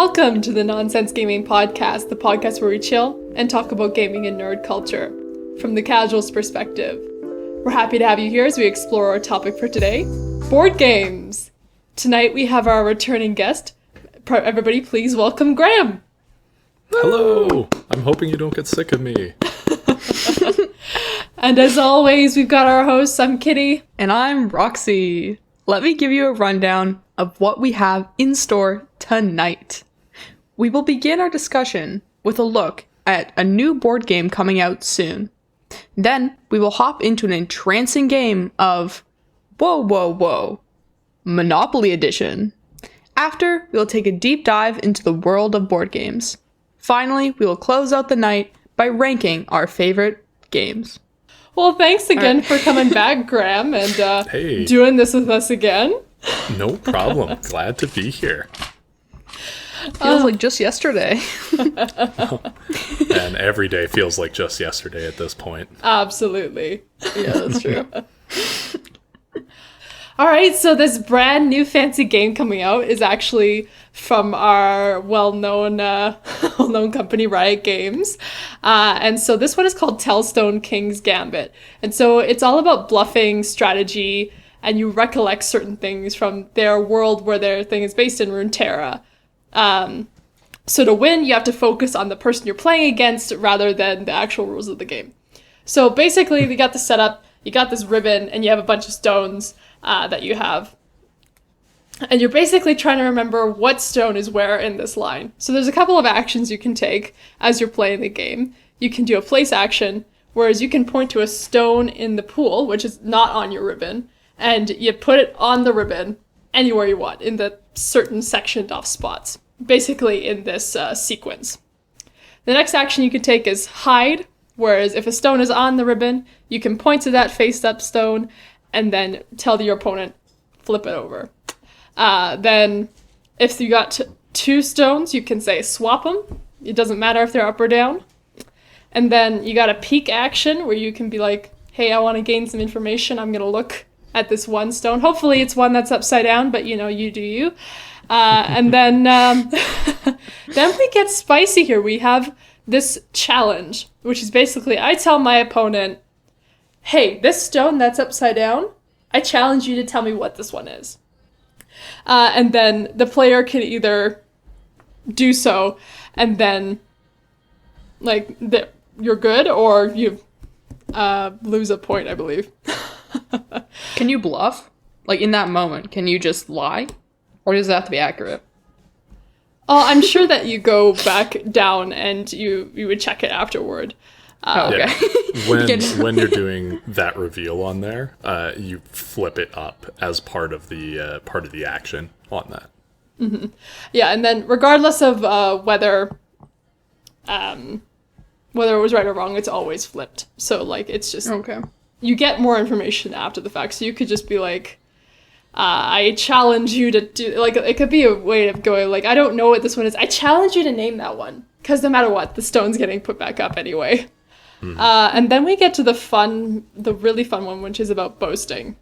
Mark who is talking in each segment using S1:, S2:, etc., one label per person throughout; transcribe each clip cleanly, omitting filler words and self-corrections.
S1: Welcome to the Nonsense Gaming Podcast, the podcast where we chill and talk about gaming and nerd culture from the casual's perspective. We're happy to have you here as we explore our topic for today, board games. Tonight we have our returning guest. Everybody please welcome Graeme.
S2: Hello! I'm hoping you don't get sick of me.
S1: And as always, we've got our hosts. I'm Kitty.
S3: And I'm Roxy. Let me give you a rundown of what we have in store tonight. We will begin our discussion with a look at a new board game coming out soon. Then we will hop into an entrancing game of Whoa, Whoa, Whoa, Monopoly Edition. After, we will take a deep dive into the world of board games. Finally, we will close out the night by ranking our favorite games.
S1: Well, thanks again for coming back, Graeme, and doing this with us again.
S2: No problem. Glad to be here.
S3: Feels like just yesterday.
S2: And every day feels like just yesterday at this point.
S1: Absolutely.
S3: Yeah, that's true.
S1: All right, so this brand new fancy game coming out is actually from our well-known company, Riot Games. And so this one is called Tellstone King's Gambit. And so it's all about bluffing, strategy, and you recollect certain things from their world where their thing is based in Runeterra. So to win, you have to focus on the person you're playing against rather than the actual rules of the game. So basically, we got the setup, you got this ribbon, and you have a bunch of stones that you have. And you're basically trying to remember what stone is where in this line. So there's a couple of actions you can take as you're playing the game. You can do a place action, whereas you can point to a stone in the pool, which is not on your ribbon, and you put it on the ribbon anywhere you want in the certain sectioned off spots, basically in this sequence. The next action you can take is hide, whereas if a stone is on the ribbon, you can point to that face-up stone and then tell your opponent, flip it over. Then if you got two stones, you can say swap them. It doesn't matter if they're up or down. And then you got a peek action where you can be like, hey, I want to gain some information. I'm going to look at this one stone. Hopefully it's one that's upside down, but you do you. And then, then we get spicy here. We have this challenge, which is basically I tell my opponent, hey, this stone that's upside down, I challenge you to tell me what this one is. And then the player can either do so, and then, you're good, or you lose a point, I believe.
S3: Can you bluff? Like, in that moment, can you just lie? Or does it have to be accurate?
S1: Oh, I'm sure that you go back down and you would check it afterward.
S3: Okay.
S2: Yeah. When you're doing that reveal on there, you flip it up as part of the action on that.
S1: Mm-hmm. Yeah, and then regardless of whether it was right or wrong, it's always flipped. So it's just
S3: okay.
S1: You get more information after the fact. So you could just be like, I challenge you to do, it could be a way of going, I don't know what this one is. I challenge you to name that one. Because no matter what, the stone's getting put back up anyway. Mm-hmm. And then we get to the really fun one, which is about boasting.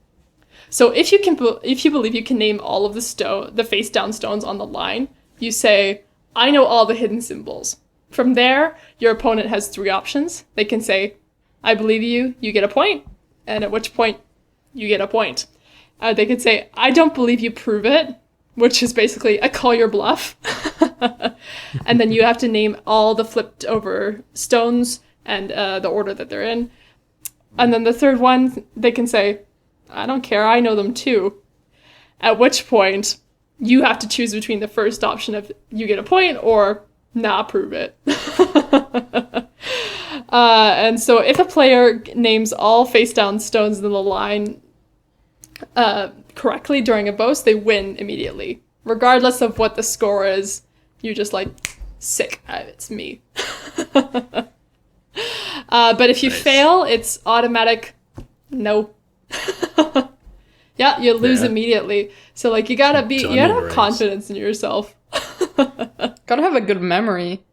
S1: So if you believe you can name all of the face down stones on the line, you say, I know all the hidden symbols. From there, your opponent has three options. They can say, I believe you, you get a point. And at which point, you get a point. They could say, I don't believe you, prove it, which is basically a call your bluff. And then you have to name all the flipped over stones and the order that they're in. And then the third one, they can say, I don't care, I know them too. At which point, you have to choose between the first option of you get a point or nah, prove it. And so if a player names all face down stones in the line correctly during a boast, they win immediately. Regardless of what the score is, you're just sick. It's me. But if you fail, it's automatic no. Yeah, you lose immediately. So you gotta have confidence in yourself.
S3: Gotta have a good memory.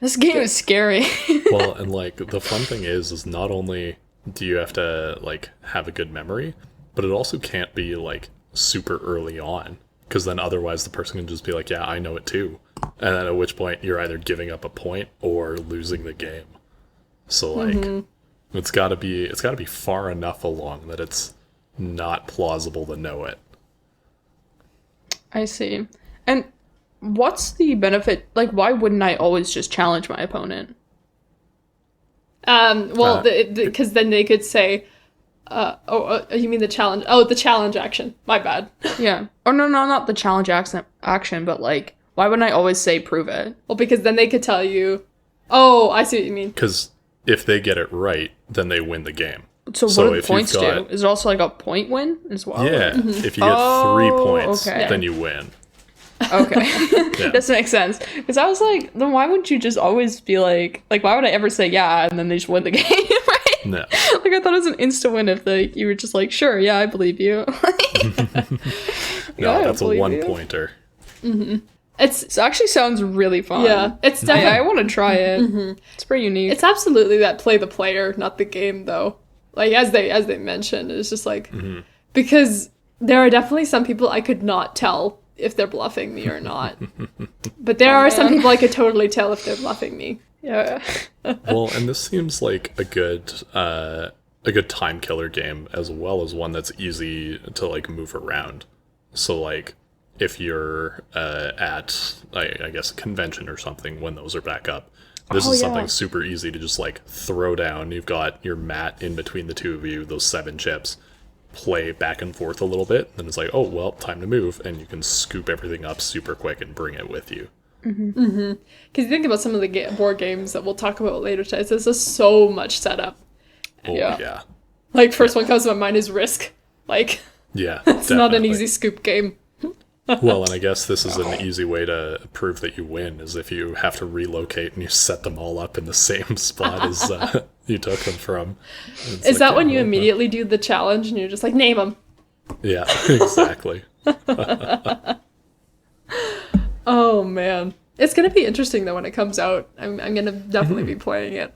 S3: This game is scary.
S2: Well, and the fun thing is not only do you have to have a good memory, but it also can't be super early on, because then otherwise the person can just be like, yeah, I know it too, And then at which point you're either giving up a point or losing the game. So like it's gotta be far enough along that it's not plausible to know it.
S3: I see. And what's the benefit? Like, why wouldn't I always just challenge my opponent?
S1: Well, because then they could say, you mean the challenge? Oh, the challenge action. My bad.
S3: Yeah. Oh, no, not the challenge action, but like, why wouldn't I always say prove it?
S1: Well, because then they could tell you, oh, I see what you mean.
S2: Because if they get it right, then they win the game.
S3: So what do the points do? Is it also like a point win as well?
S2: Yeah. If you get 3 points, then you win.
S3: Okay. This makes sense. Because I was like, then why wouldn't you just always be like, why would I ever say yeah and then they just win the game, right?
S2: No.
S3: Like, I thought it was an insta win if you were just like, sure, yeah, I believe you.
S2: No, that's a 1-pointer.
S3: It actually sounds really fun.
S1: Yeah, it's definitely.
S3: I want to try it. It's pretty unique.
S1: It's absolutely that play the player, not the game, though. Like as they mentioned, it's just like because there are definitely some people I could not tell if they're bluffing me or not. But there are some people I could totally tell if they're bluffing me.
S3: Yeah.
S2: Well, and this seems like a good time killer game as well as one that's easy to like move around. So like if you're at I guess a convention or something when those are back up, this is something super easy to just like throw down. You've got your mat in between the two of you, those 7 chips. Play back and forth a little bit, then it's like, oh well, time to move, and you can scoop everything up super quick and bring it with you.
S1: Because you think about some of the board games that we'll talk about later today, this is so much setup.
S2: Oh yeah.
S1: Like first one comes to my mind is Risk. Like
S2: yeah,
S1: it's not an easy scoop game.
S2: Well, and I guess this is an easy way to prove that you win, is if you have to relocate and you set them all up in the same spot as you took them from.
S1: Is like, that when you immediately do the challenge and you're just like, name them?
S2: Yeah, exactly.
S1: Oh, man. It's going to be interesting, though, when it comes out. I'm going to definitely be playing it.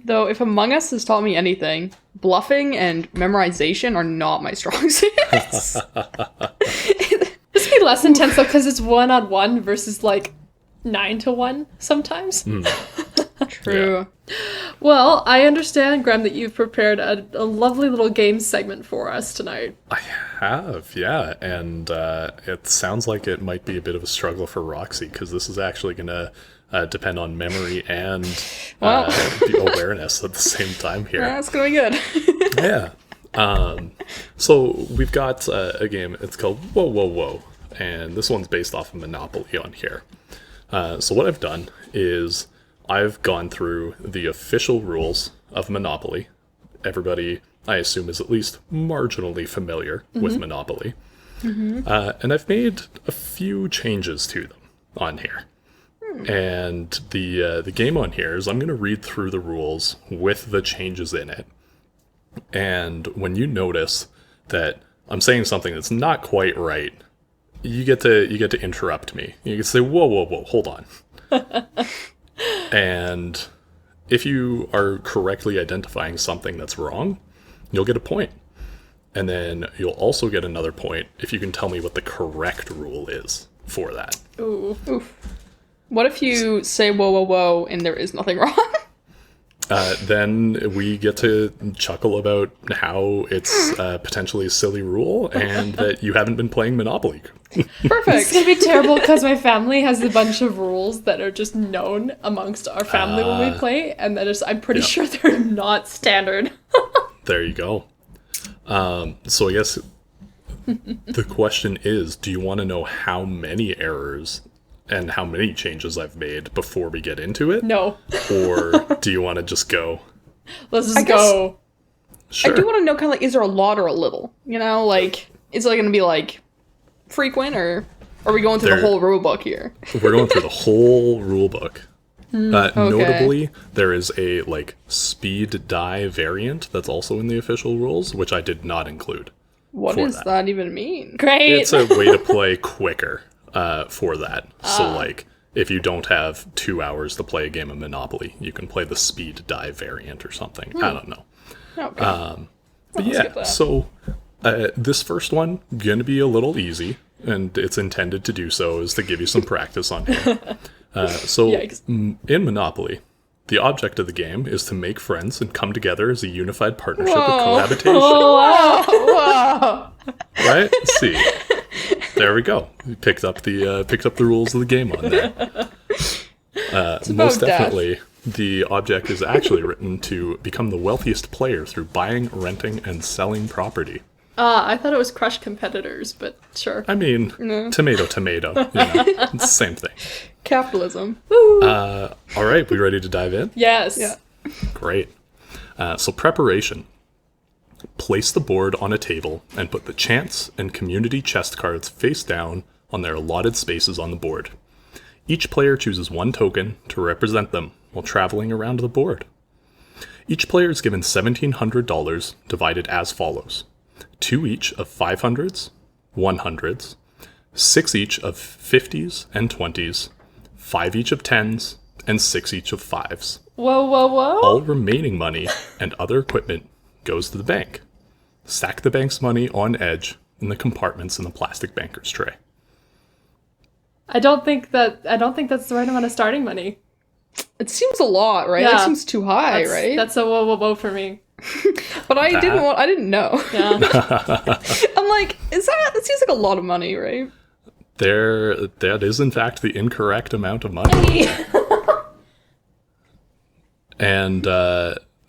S3: Though, if Among Us has taught me anything, bluffing and memorization are not my strong suits.
S1: This would be less intense, though, because it's 1-on-1 versus, like, 9-to-1 sometimes.
S3: True.
S2: Yeah.
S1: Well, I understand, Graeme, that you've prepared a lovely little game segment for us tonight.
S2: I have, yeah. And it sounds like it might be a bit of a struggle for Roxy, because this is actually going to depend on memory and the awareness at the same time here.
S3: That's going to be good.
S2: Yeah. So we've got a game, it's called Whoa, Whoa, Whoa. And this one's based off of Monopoly on here. So what I've done is I've gone through the official rules of Monopoly. Everybody, I assume, is at least marginally familiar with Monopoly. And I've made a few changes to them on here. And the game on here is I'm going to read through the rules with the changes in it. And when you notice that I'm saying something that's not quite right, you get to interrupt me. You can say, whoa, whoa, whoa, hold on. And if you are correctly identifying something that's wrong, you'll get a point. And then you'll also get another point if you can tell me what the correct rule is for that.
S1: Ooh.
S3: Oof. What if you say whoa, whoa, whoa, and there is nothing wrong?
S2: Then we get to chuckle about how it's potentially a silly rule and that you haven't been playing Monopoly.
S3: Perfect.
S1: It's going to be terrible because my family has a bunch of rules that are just known amongst our family when we play, and I'm pretty sure they're not standard.
S2: There you go. So I guess the question is, do you want to know how many errors and how many changes I've made before we get into it?
S1: No.
S2: Or do you want to just go?
S1: Let's just go.
S2: Sure.
S3: I do want to know kind of like, is there a lot or a little? You know, like, is it going to be like frequent, or are we going through the whole rule book here?
S2: We're going through the whole rule book. Notably, there is a like speed die variant that's also in the official rules, which I did not include.
S3: What does that even mean?
S1: Great.
S2: It's a way to play quicker for that. So like, if you don't have 2 hours to play a game of Monopoly, you can play the speed die variant or something. I don't know.
S3: Okay.
S2: But yeah, so this first one, gonna be a little easy. and it's intended to do so, is to give you some practice on here.
S1: Yikes.
S2: In Monopoly, the object of the game is to make friends and come together as a unified partnership of cohabitation.
S3: Whoa!
S2: Right? See, there we go. We picked up the rules of the game on there. Most definitely, the object is actually written to become the wealthiest player through buying, renting, and selling property.
S1: I thought it was crush competitors, but sure.
S2: I mean, tomato, tomato. It's the same thing.
S3: Capitalism.
S2: All right, we ready to dive in?
S1: Yes.
S3: Yeah.
S2: Great. So preparation. Place the board on a table and put the chance and community chest cards face down on their allotted spaces on the board. Each player chooses one token to represent them while traveling around the board. Each player is given $1,700 divided as follows. 2 each of 500s, 100s, 6 each of 50s and 20s, 5 each of 10s, and 6 each of 5s.
S1: Whoa.
S2: All remaining money and other equipment goes to the bank. Stack the bank's money on edge in the compartments in the plastic banker's tray.
S3: I don't think that's the right amount of starting money.
S1: It seems a lot, right?
S3: Yeah.
S1: It seems too high, right?
S3: That's a whoa for me.
S1: But I didn't know.
S3: Yeah.
S1: I'm like, that seems like a lot of money, right?
S2: That is in fact the incorrect amount of money. And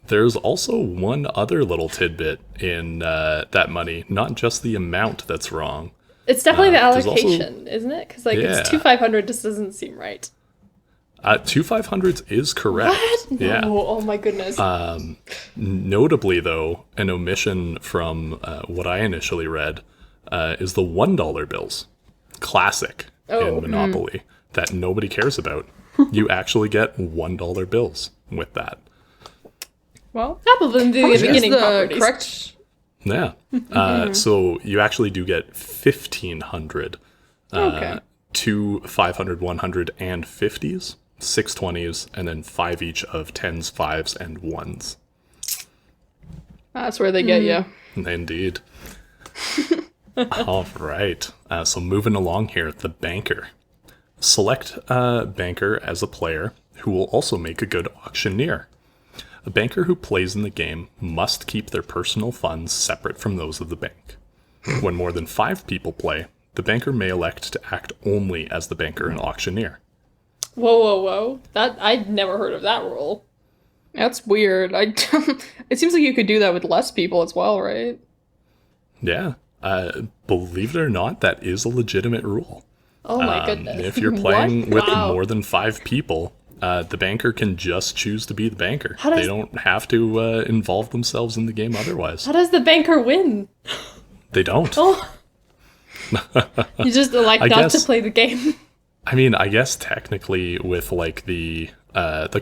S2: there's also one other little tidbit in that money, not just the amount that's wrong.
S3: It's definitely the
S2: there's
S3: allocation, isn't it? Because
S2: Yeah.
S3: it's 2,500 just doesn't seem right.
S2: 2 500s is correct.
S3: What?
S2: Yeah.
S3: No, oh my goodness.
S2: Notably, though, an omission from what I initially read is the $1 bills. Classic in Monopoly that nobody cares about. You actually get $1 bills with that.
S1: Well,
S3: Probably the beginning
S1: is the
S3: properties.
S1: correct?
S2: Yeah. So you actually do get 1,500.
S1: Okay.
S2: 2 500, 100, and 50s, 6 20s, and then 5 each of 10s, 5s, and 1s.
S1: That's where they get you.
S2: Indeed. All right. So moving along here, the banker. Select a banker as a player who will also make a good auctioneer. A banker who plays in the game must keep their personal funds separate from those of the bank. When more than 5 people play, the banker may elect to act only as the banker and auctioneer.
S3: Whoa. I'd never heard of that rule.
S1: That's weird. It seems like you could do that with less people as well, right?
S2: Yeah. Believe it or not, that is a legitimate rule.
S3: Oh my goodness.
S2: If you're playing with
S3: Wow.
S2: more than 5 people, the banker can just choose to be the banker.
S3: How does-
S2: They don't have to involve themselves in the game otherwise.
S3: How does the banker win?
S2: They don't.
S3: Oh. You just elect
S2: I
S3: not
S2: guess-
S3: to play the game.
S2: I mean, I guess technically with like the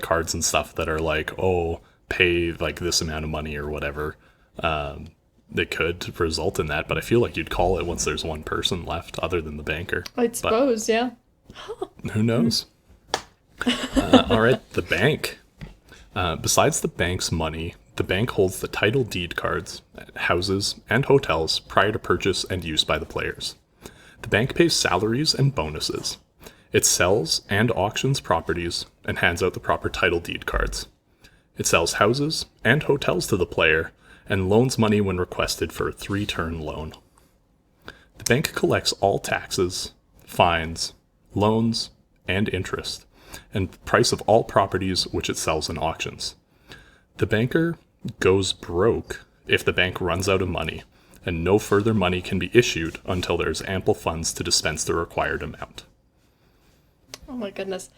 S2: cards and stuff that are like, oh, pay like this amount of money or whatever, it could result in that. But I feel like you'd call it once there's one person left other than the banker.
S3: I suppose, yeah.
S2: Who knows? All right, the bank. Besides the bank's money, the bank holds the title deed cards, houses, and hotels prior to purchase and use by the players. The bank pays salaries and bonuses. It sells and auctions properties and hands out the proper title deed cards. It sells houses and hotels to the player and loans money when requested for a 3-turn loan. The bank collects all taxes, fines, loans, and interest, and the price of all properties which it sells in auctions. The banker goes broke if the bank runs out of money, and no further money can be issued until there is ample funds to dispense the required amount.
S3: Oh my goodness.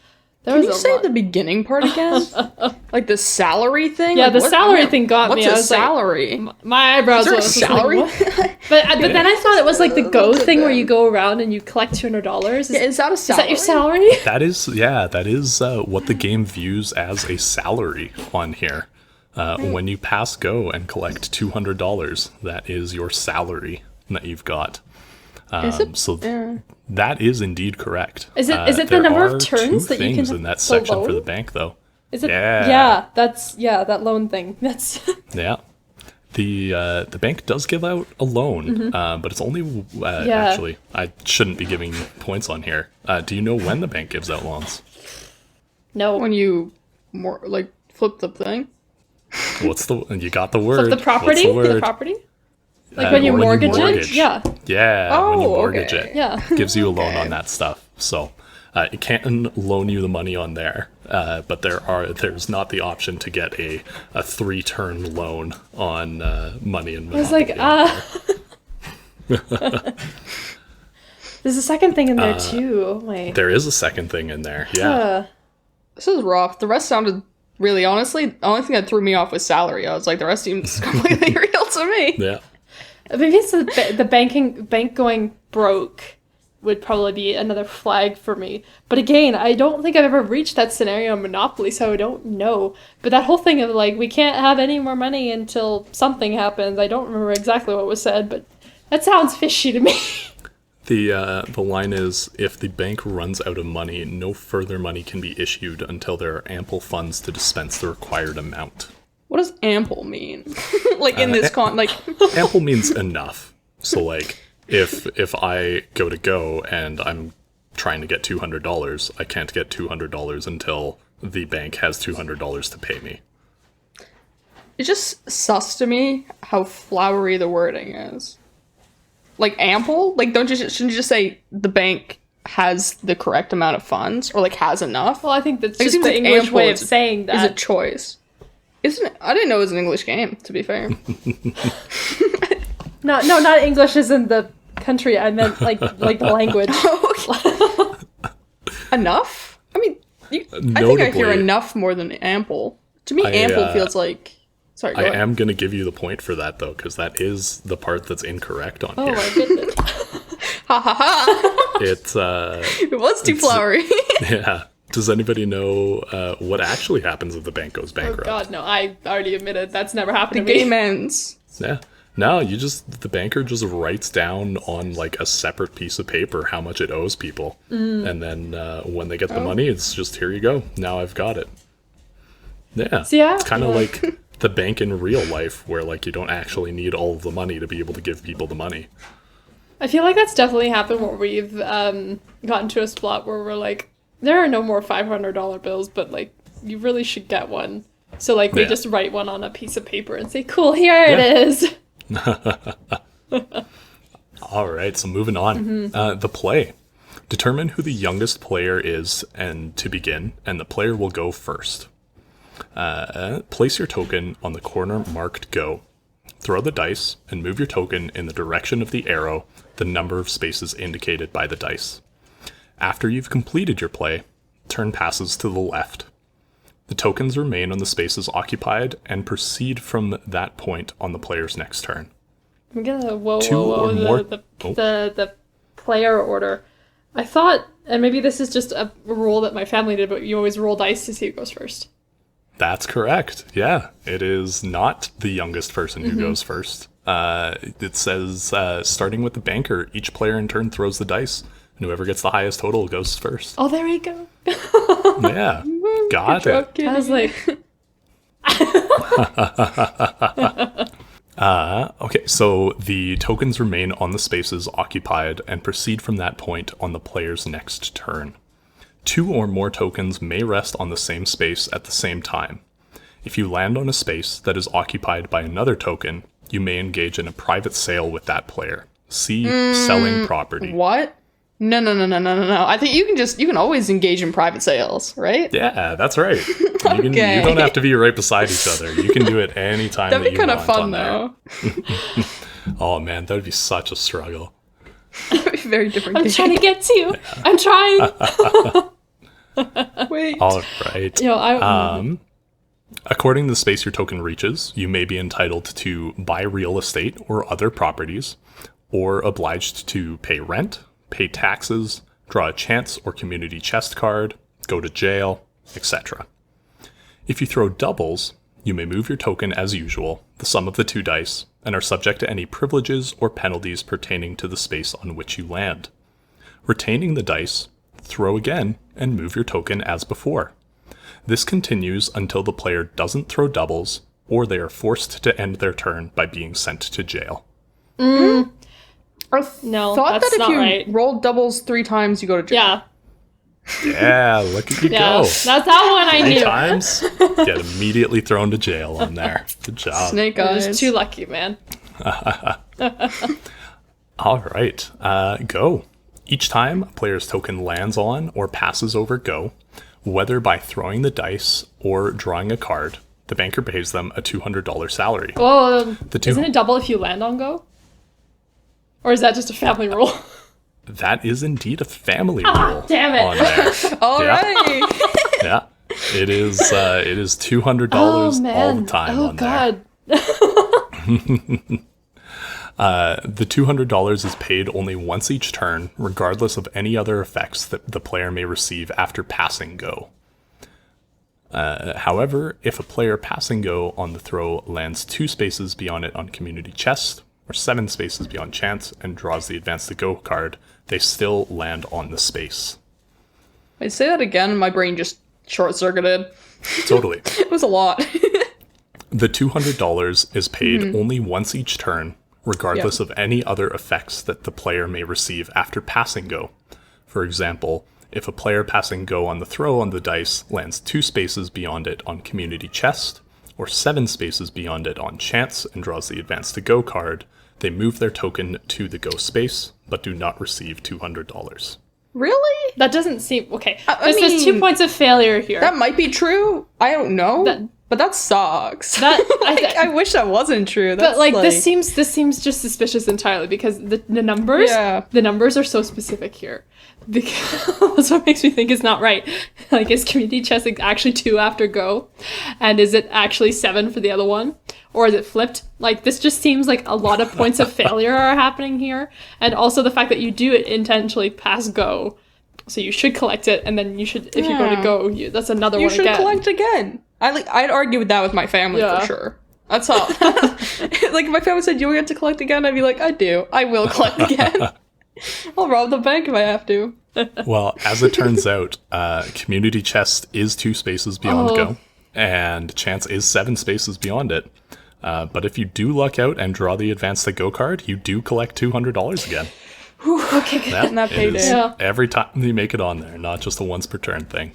S1: Can you say the beginning part again? Like the salary thing?
S3: Yeah,
S1: Like,
S3: the
S1: what-
S3: salary thing got
S1: what's
S3: me. I
S1: a
S3: was like,
S1: salary?
S3: my eyebrows
S1: Is there
S3: were
S1: a
S3: just like,
S1: salary?
S3: what? But then I thought it was like the Go thing where you go around and you collect $200.
S1: Yeah, is that a
S3: Is
S1: salary?
S3: that your salary?
S2: That is what the game views as a salary on here. When you pass go and collect $200, that is your salary that you've got. That is indeed correct.
S3: Is it the
S2: there
S3: number of
S2: are
S3: turns
S2: two
S3: that you can
S2: things in that section for
S3: loan?
S2: the bank, though.
S3: Is it?
S2: Yeah.
S3: Yeah, that loan thing. That's
S2: Yeah. The bank does give out a loan, but it's only actually I shouldn't be giving points on here. Do you know when the bank gives out loans?
S1: No.
S3: When you flip the thing.
S2: You got the word?
S1: Flip the property?
S2: What's the word?
S1: The property? Like when you mortgage it? Yeah.
S2: Yeah, when you
S3: Oh,
S2: mortgage
S3: okay.
S2: it.
S1: Yeah.
S2: Gives you a loan on that stuff. So it can't loan you the money on there, but there's not the option to get a 3-turn loan on money and
S1: I was like, there's a second thing in there too. Wait.
S2: There is a second thing in there, yeah.
S3: This is rough. The rest sounded really, honestly, the only thing that threw me off was salary. I was like, the rest seems completely real to me.
S2: Yeah.
S1: Maybe it's the bank going broke would probably be another flag for me. But again, I don't think I've ever reached that scenario in Monopoly, so I don't know. But that whole thing of like, we can't have any more money until something happens. I don't remember exactly what was said, but that sounds fishy to me.
S2: The line is, if the bank runs out of money, no further money can be issued until there are ample funds to dispense the required amount.
S3: What does ample mean? In this
S2: Ample means enough. So like, if I go and I'm trying to get $200, I can't get $200 until the bank has $200 to pay me.
S3: It's just sus to me how flowery the wording is. Like ample? Like shouldn't you just say the bank has the correct amount of funds or like has enough?
S1: Well, I think that's
S3: Like, it
S1: just
S3: seems
S1: the
S3: like
S1: English
S3: ample
S1: way of
S3: is-
S1: saying that.
S3: Is a choice. Isn't it? I didn't know it was an English game, to be fair.
S1: No, not English as in the country. I meant like the language.
S3: Enough? I mean, I think I
S2: Notably,
S3: hear enough more than ample. To me, ample feels like... Sorry, go
S2: I
S3: ahead.
S2: am going to give you the point for that, though, because that is the part that's incorrect on
S1: Oh
S2: here.
S1: my goodness.
S3: Ha ha ha!
S2: It's,
S3: It was too flowery.
S2: yeah. Does anybody know what actually happens if the bank goes
S1: Oh
S2: bankrupt?
S1: god, no, I already admitted that's never happened
S3: The
S1: to me.
S3: game ends.
S2: Yeah. No, the banker just writes down on like a separate piece of paper how much it owes people. And then when they get the money, it's just, here you go. Now I've got it. Yeah.
S1: So, yeah,
S2: It's kind of
S1: yeah.
S2: like the bank in real life where like you don't actually need all of the money to be able to give people the money.
S1: I feel like that's definitely happened where we've gotten to a spot where we're like, there are no more $500 bills, but like, you really should get one. So like, we
S2: Yeah.
S1: just write one on a piece of paper and say, cool, here it
S2: Yeah.
S1: is.
S2: All right, so moving on. The play. Determine who the youngest player is and to begin, and the player will go first. Place your token on the corner marked go. Throw the dice and move your token in the direction of the arrow, the number of spaces indicated by the dice. After you've completed your play, turn passes to the left. The tokens remain on the spaces occupied and proceed from that point on the player's next turn.
S1: I'm gonna whoa,
S2: Two
S1: whoa,
S2: or
S1: whoa,
S2: more-
S1: the player order. I thought, and maybe this is just a rule that my family did, but you always roll dice to see who goes first.
S2: That's correct. Yeah, it is not the youngest person who goes first. It says, starting with the banker, each player in turn throws the dice, and whoever gets the highest total goes first.
S1: Oh, there we go.
S2: Yeah, got it.
S1: I was like,
S2: Okay, so the tokens remain on the spaces occupied and proceed from that point on the player's next turn. 2 or more tokens may rest on the same space at the same time. If you land on a space that is occupied by another token, you may engage in a private sale with that player. See selling property.
S3: What? No. I think you can always engage in private sales, right?
S2: Yeah, that's right.
S3: Okay.
S2: You don't have to be right beside each other. You can do it anytime
S3: That'd
S2: that
S3: be
S2: you
S3: kind
S2: want
S3: of fun,
S2: on there.
S3: though.
S2: Oh man, that would be such a struggle.
S3: Very different
S1: I'm
S3: game.
S1: trying to get to you. I'm trying.
S3: Wait.
S2: All right.
S1: I
S2: According to the space your token reaches, you may be entitled to buy real estate or other properties, or obliged to pay rent, pay taxes, draw a chance or community chest card, go to jail, etc. If you throw doubles, you may move your token as usual, the sum of the 2 dice, and are subject to any privileges or penalties pertaining to the space on which you land. Retaining the dice, throw again and move your token as before. This continues until the player doesn't throw doubles or they are forced to end their turn by being sent to jail.
S3: I
S1: No,
S3: thought
S1: that's
S3: that if
S1: not
S3: you
S1: right.
S3: roll doubles 3 times, you go to jail.
S1: Yeah.
S2: Yeah, look at you
S1: Yeah.
S2: go.
S1: That's that one I
S2: 3
S1: knew.
S2: times, get immediately thrown to jail on there. Good job.
S3: Snake
S1: I
S3: eyes.
S1: was too lucky, man.
S2: All right, go. Each time a player's token lands on or passes over go, whether by throwing the dice or drawing a card, the banker pays them a $200 salary.
S1: Well,
S2: two-
S1: isn't it double if you land on go? Or is that just a family rule?
S2: That is indeed a family rule
S1: damn it.
S2: on there.
S3: All
S2: Yeah.
S3: right.
S2: Yeah, it is $200 all the time on there. The $200 is paid only once each turn, regardless of any other effects that the player may receive after passing go. However, if a player passing go on the throw lands 2 spaces beyond it on community chest, or 7 spaces beyond chance, and draws the advance to go card, they still land on the space.
S3: I'd say that again, and my brain just short-circuited.
S2: Totally.
S3: It was a lot.
S2: The $200 is paid only once each turn, regardless of any other effects that the player may receive after passing go. For example, if a player passing go on the throw on the dice lands 2 spaces beyond it on community chest, or 7 spaces beyond it on chance and draws the advance to go card, they move their token to the go space, but do not receive $200.
S3: Really?
S1: That doesn't seem... Okay,
S3: I
S1: there's 2
S3: mean,
S1: points of failure here.
S3: That might be true. I don't know. But that sucks. I wish that wasn't true. That's
S1: But this seems just suspicious entirely because the numbers the numbers are so specific here. Because that's what makes me think it's not right. Like, is community chess actually 2 after go, and is it actually 7 for the other one, or is it flipped? Like, this just seems like a lot of points of failure are happening here, and also the fact that you do it intentionally past go, so you should collect it, and then you should, if you go to go, that's another one again.
S3: You should collect again. I'd argue with that with my family for sure. That's all. Like, if my family said, you get to collect again, I'd be like, I do. I will collect again. I'll rob the bank if I have to.
S2: Well, as it turns out, community chest is 2 spaces beyond go, and chance is 7 spaces beyond it. But if you do luck out and draw the advance to go card, you do collect $200 again.
S1: Okay, good.
S3: Getting that payday.
S1: Yeah.
S2: Every time you make it on there, not just a once per turn thing.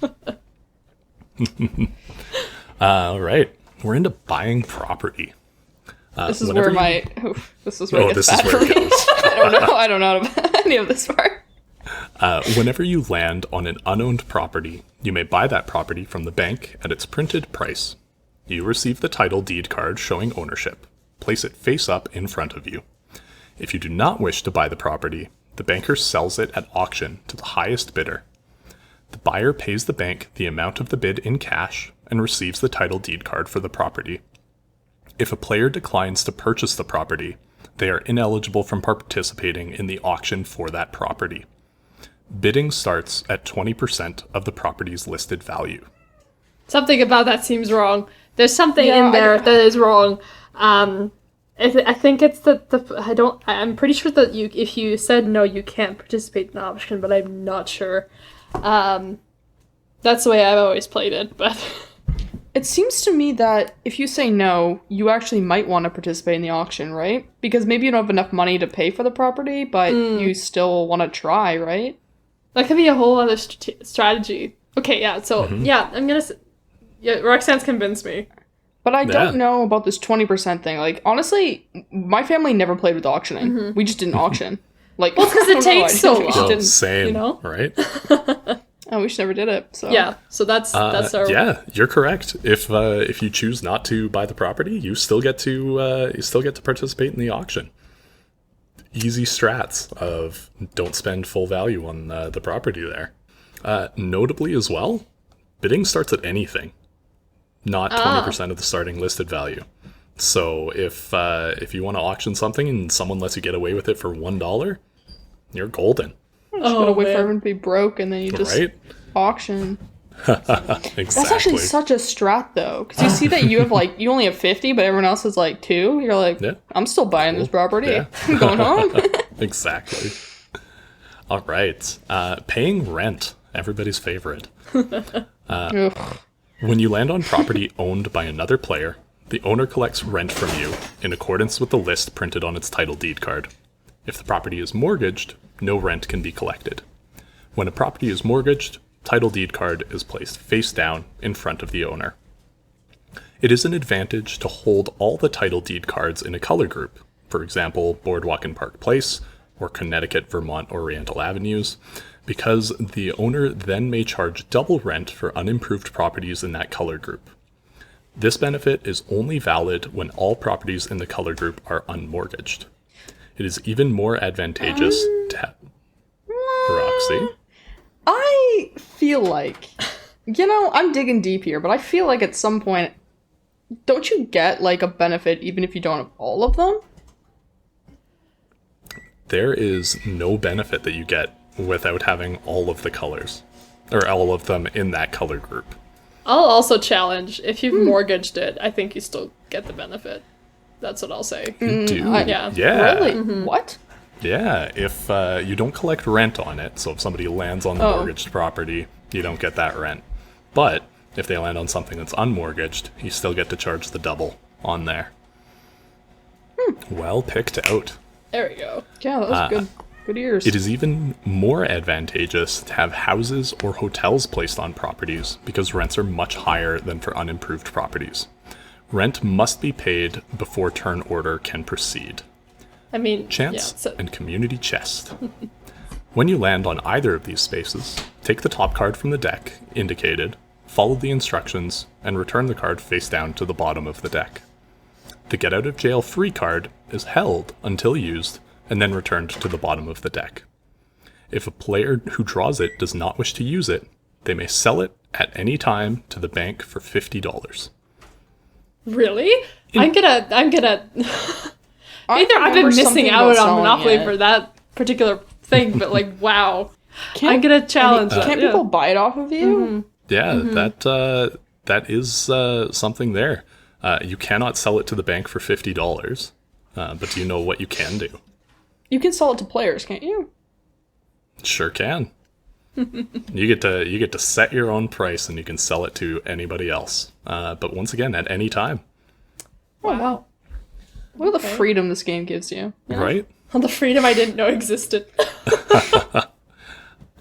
S2: All right, we're into buying property.
S3: This is where this is where it gets bad for me.
S2: Goes.
S3: I don't know about any of this part.
S2: Whenever you land on an unowned property, you may buy that property from the bank at its printed price. You receive the title deed card showing ownership. Place it face up in front of you. If you do not wish to buy the property, the banker sells it at auction to the highest bidder. The buyer pays the bank the amount of the bid in cash and receives the title deed card for the property. If a player declines to purchase the property, they are ineligible from participating in the auction for that property. Bidding starts at 20% of the property's listed value.
S1: Something about that seems wrong. There's something in there that is wrong. I think it's I'm pretty sure that if you said no, you can't participate in the auction, but I'm not sure. That's the way I've always played it, but...
S3: It seems to me that if you say no, you actually might want to participate in the auction, right? Because maybe you don't have enough money to pay for the property, but you still want to try, right?
S1: That could be a whole other strategy. Okay, yeah, so, I'm gonna... Roxanne's convinced me.
S3: But I don't know about this 20% thing. Like, honestly, my family never played with auctioning. We just didn't auction. Like,
S1: well, it's because it takes so long.
S2: Well, same,
S1: you know?
S2: Right?
S3: Oh, we just never did it. So
S1: yeah, so that's our...
S2: Yeah, you're correct. If you choose not to buy the property, you still get to participate in the auction. Easy strats of don't spend full value on the property there. Notably as well, bidding starts at anything, not 20% of the starting listed value. So if you want to auction something and someone lets you get away with it for $1, you're golden.
S3: You just gotta wait for everyone to be broke and then you just auction.
S2: Exactly.
S3: That's actually such a strat though, because you see that you have you only have 50, but everyone else has 2. You're like, I'm still buying this property.
S2: Yeah.
S3: I'm going home.
S2: Exactly. All right. Paying rent, everybody's favorite. When you land on property owned by another player, The owner collects rent from you in accordance with the list printed on its title deed card. If the property is mortgaged, no rent can be collected. When a property is mortgaged, title deed card is placed face down in front of the owner. It is an advantage to hold all the title deed cards in a color group, for example, Boardwalk and Park Place, or Connecticut, Vermont, Oriental Avenues, because the owner then may charge double rent for unimproved properties in that color group. This benefit is only valid when all properties in the color group are unmortgaged. It is even more advantageous to have... Roxy?
S3: I feel like, I'm digging deep here, but I feel like at some point, don't you get, like, a benefit even if you don't have all of them?
S2: There is no benefit that you get without having all of the colors, or all of them in that color group.
S1: I'll also challenge, if you've mortgaged it, I think you still get the benefit. That's what I'll say.
S2: You do?
S1: Yeah.
S3: Really? What?
S2: Yeah, if you don't collect rent on it, so if somebody lands on the mortgaged property, you don't get that rent. But if they land on something that's unmortgaged, you still get to charge the double on there. Well picked out.
S1: There we go.
S3: Yeah, that was good. Good ears.
S2: It is even more advantageous to have houses or hotels placed on properties because rents are much higher than for unimproved properties. Rent must be paid before turn order can proceed.
S1: I mean,
S2: Chance and community chest. When you land on either of these spaces, take the top card from the deck, indicated, follow the instructions, and return the card face down to the bottom of the deck. The get out of jail free card is held until used and then returned to the bottom of the deck. If a player who draws it does not wish to use it, they may sell it at any time to the bank for $50.
S1: Really? I'm gonna either I've been missing out on Monopoly for that particular thing, but like, wow. I'm gonna challenge that.
S3: Can't people buy it off of you?
S2: Yeah, that is something there. You cannot sell it to the bank for $50, but do you know what you can do?
S3: You can sell it to players, can't you?
S2: Sure can. You get to set your own price, and you can sell it to anybody else. But once again, at any time.
S3: Oh, wow. Look at the freedom this game gives you.
S2: Right?
S1: On the freedom I didn't know existed.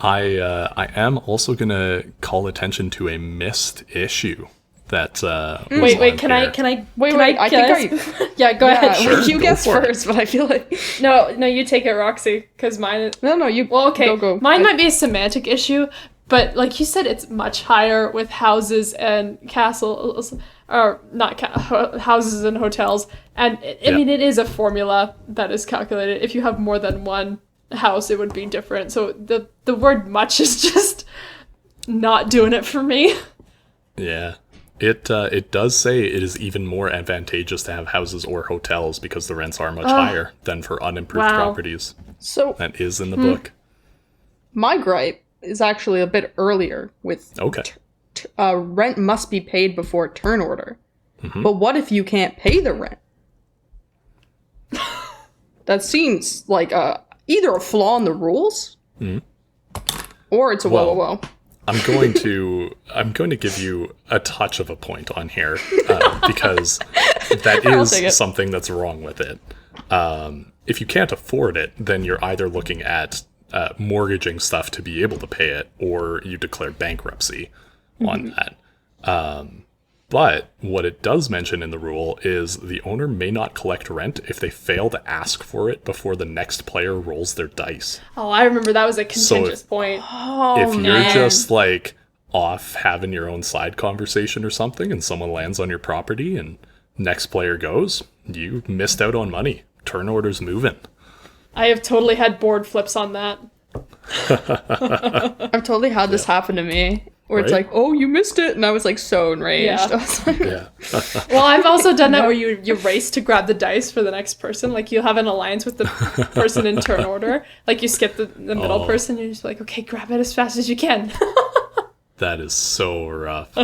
S2: I am also gonna call attention to a missed issue that
S1: Wait, can I
S3: I think
S1: yeah, go ahead.
S2: Sure,
S3: you
S2: go
S3: guess
S2: for it.
S3: first, but I feel like...
S1: No, you take it, Roxy, because mine...
S3: No, you...
S1: Well, okay,
S3: Go.
S1: mine might be a semantic issue, but like you said, it's much higher with houses and castles, or not houses and hotels, and I mean, it is a formula that is calculated. If you have more than one house, it would be different. So the word much is just not doing it for me.
S2: Yeah. It does say it is even more advantageous to have houses or hotels because the rents are much higher than for unimproved properties.
S3: So
S2: That is in the book.
S3: my gripe is actually a bit earlier with
S2: Okay.
S3: rent must be paid before turn order. But what if you can't pay the rent? That seems like either a flaw in the rules, or it's a whoa.
S2: I'm going to give you a touch of a point on here because that
S3: take it.
S2: is something that's wrong with it. If you can't afford it, then you're either looking at mortgaging stuff to be able to pay it, or you declare bankruptcy on that. But what it does mention in the rule is the owner may not collect rent if they fail to ask for it before the next player rolls their dice.
S1: Oh, I remember that was a contentious point.
S2: If you're just like off having your own side conversation or something and someone lands on your property and next player goes, you missed out on money. Turn order's moving.
S1: I have totally had board flips on that.
S3: I've totally had this happen to me. Where it's
S2: Right?
S3: like, oh, you missed it, and I was like so enraged.
S1: Yeah.
S3: I was like,
S2: Yeah.
S1: Well, I've also done that where you race to grab the dice for the next person. Like, you'll have an alliance with the person in turn order. Like, you skip the middle person, you're just like, okay, grab it as fast as you can.
S2: That is so rough.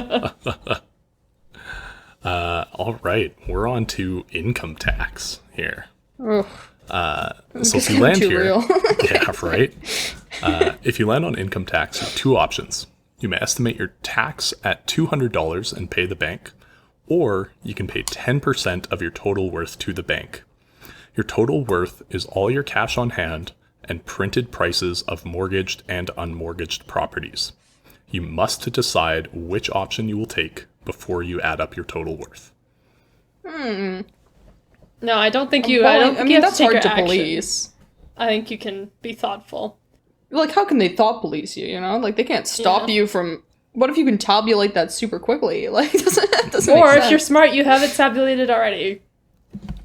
S2: All right, we're on to income tax here.
S3: ugh.
S2: So if you land
S3: too
S2: here,
S3: real.
S2: yeah, right. If you land on income tax, you have two options. You may estimate your tax at $200 and pay the bank, or you can pay 10% of your total worth to the bank. Your total worth is all your cash on hand and printed prices of mortgaged and unmortgaged properties. You must decide which option you will take before you add up your total worth.
S1: No, I don't think you.
S3: Well,
S1: I don't think
S3: mean,
S1: you have
S3: that's
S1: to take
S3: hard to
S1: action.
S3: police.
S1: I think you can be thoughtful.
S3: Like, how can they thought police you, you know? Like, they can't stop you from... What if you can tabulate that super quickly? Like, doesn't
S1: Or
S3: make sense.
S1: if you're smart, you have it tabulated already.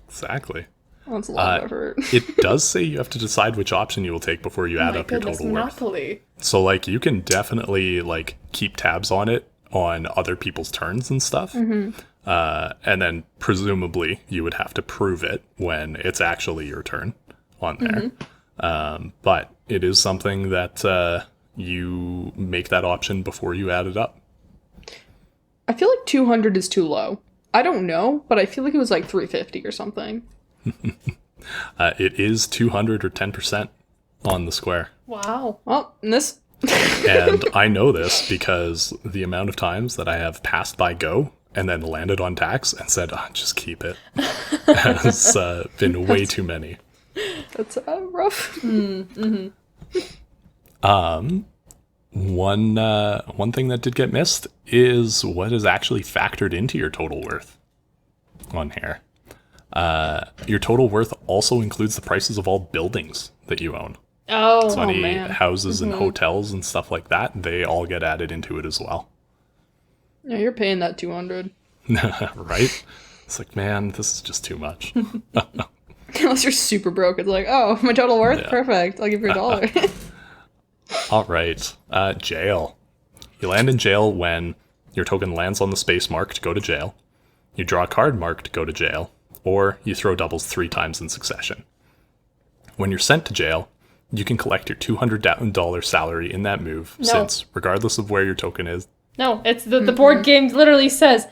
S2: Exactly.
S3: Well, that's a lot of effort.
S2: It does say you have to decide which option you will take before you add up your total worth.
S1: Monopoly.
S2: So, like, you can definitely, like, keep tabs on it on other people's turns and stuff. And then, presumably, you would have to prove it when it's actually your turn on there. But it is something that you make that option before you add it up.
S3: I feel like 200 is too low. I don't know, but I feel like it was like 350 or something.
S2: It is 200 or 10% on the square.
S1: Wow.
S3: Well, and this...
S2: And I know this because the amount of times that I have passed by Go and then landed on tax and said, just keep it, has been way too many.
S3: That's rough.
S2: One thing that did get missed is what is actually factored into your total worth on here. Your total worth also includes the prices of all buildings that you own.
S1: Oh,
S2: So any
S3: man.
S2: houses and hotels and stuff like that, they all get added into it as well.
S3: Yeah, you're paying that 200.
S2: Right? It's like, man, this is just too much.
S3: Unless you're super broke, it's like, oh, my total worth?
S2: Yeah.
S3: Perfect. I'll give you $1.
S2: All right. Jail. You land in jail when your token lands on the space marked go to jail, you draw a card marked go to jail, or you throw doubles 3 times in succession. When you're sent to jail, you can collect your $200 salary in that move, since regardless of where your token is.
S1: No, it's the board game literally says,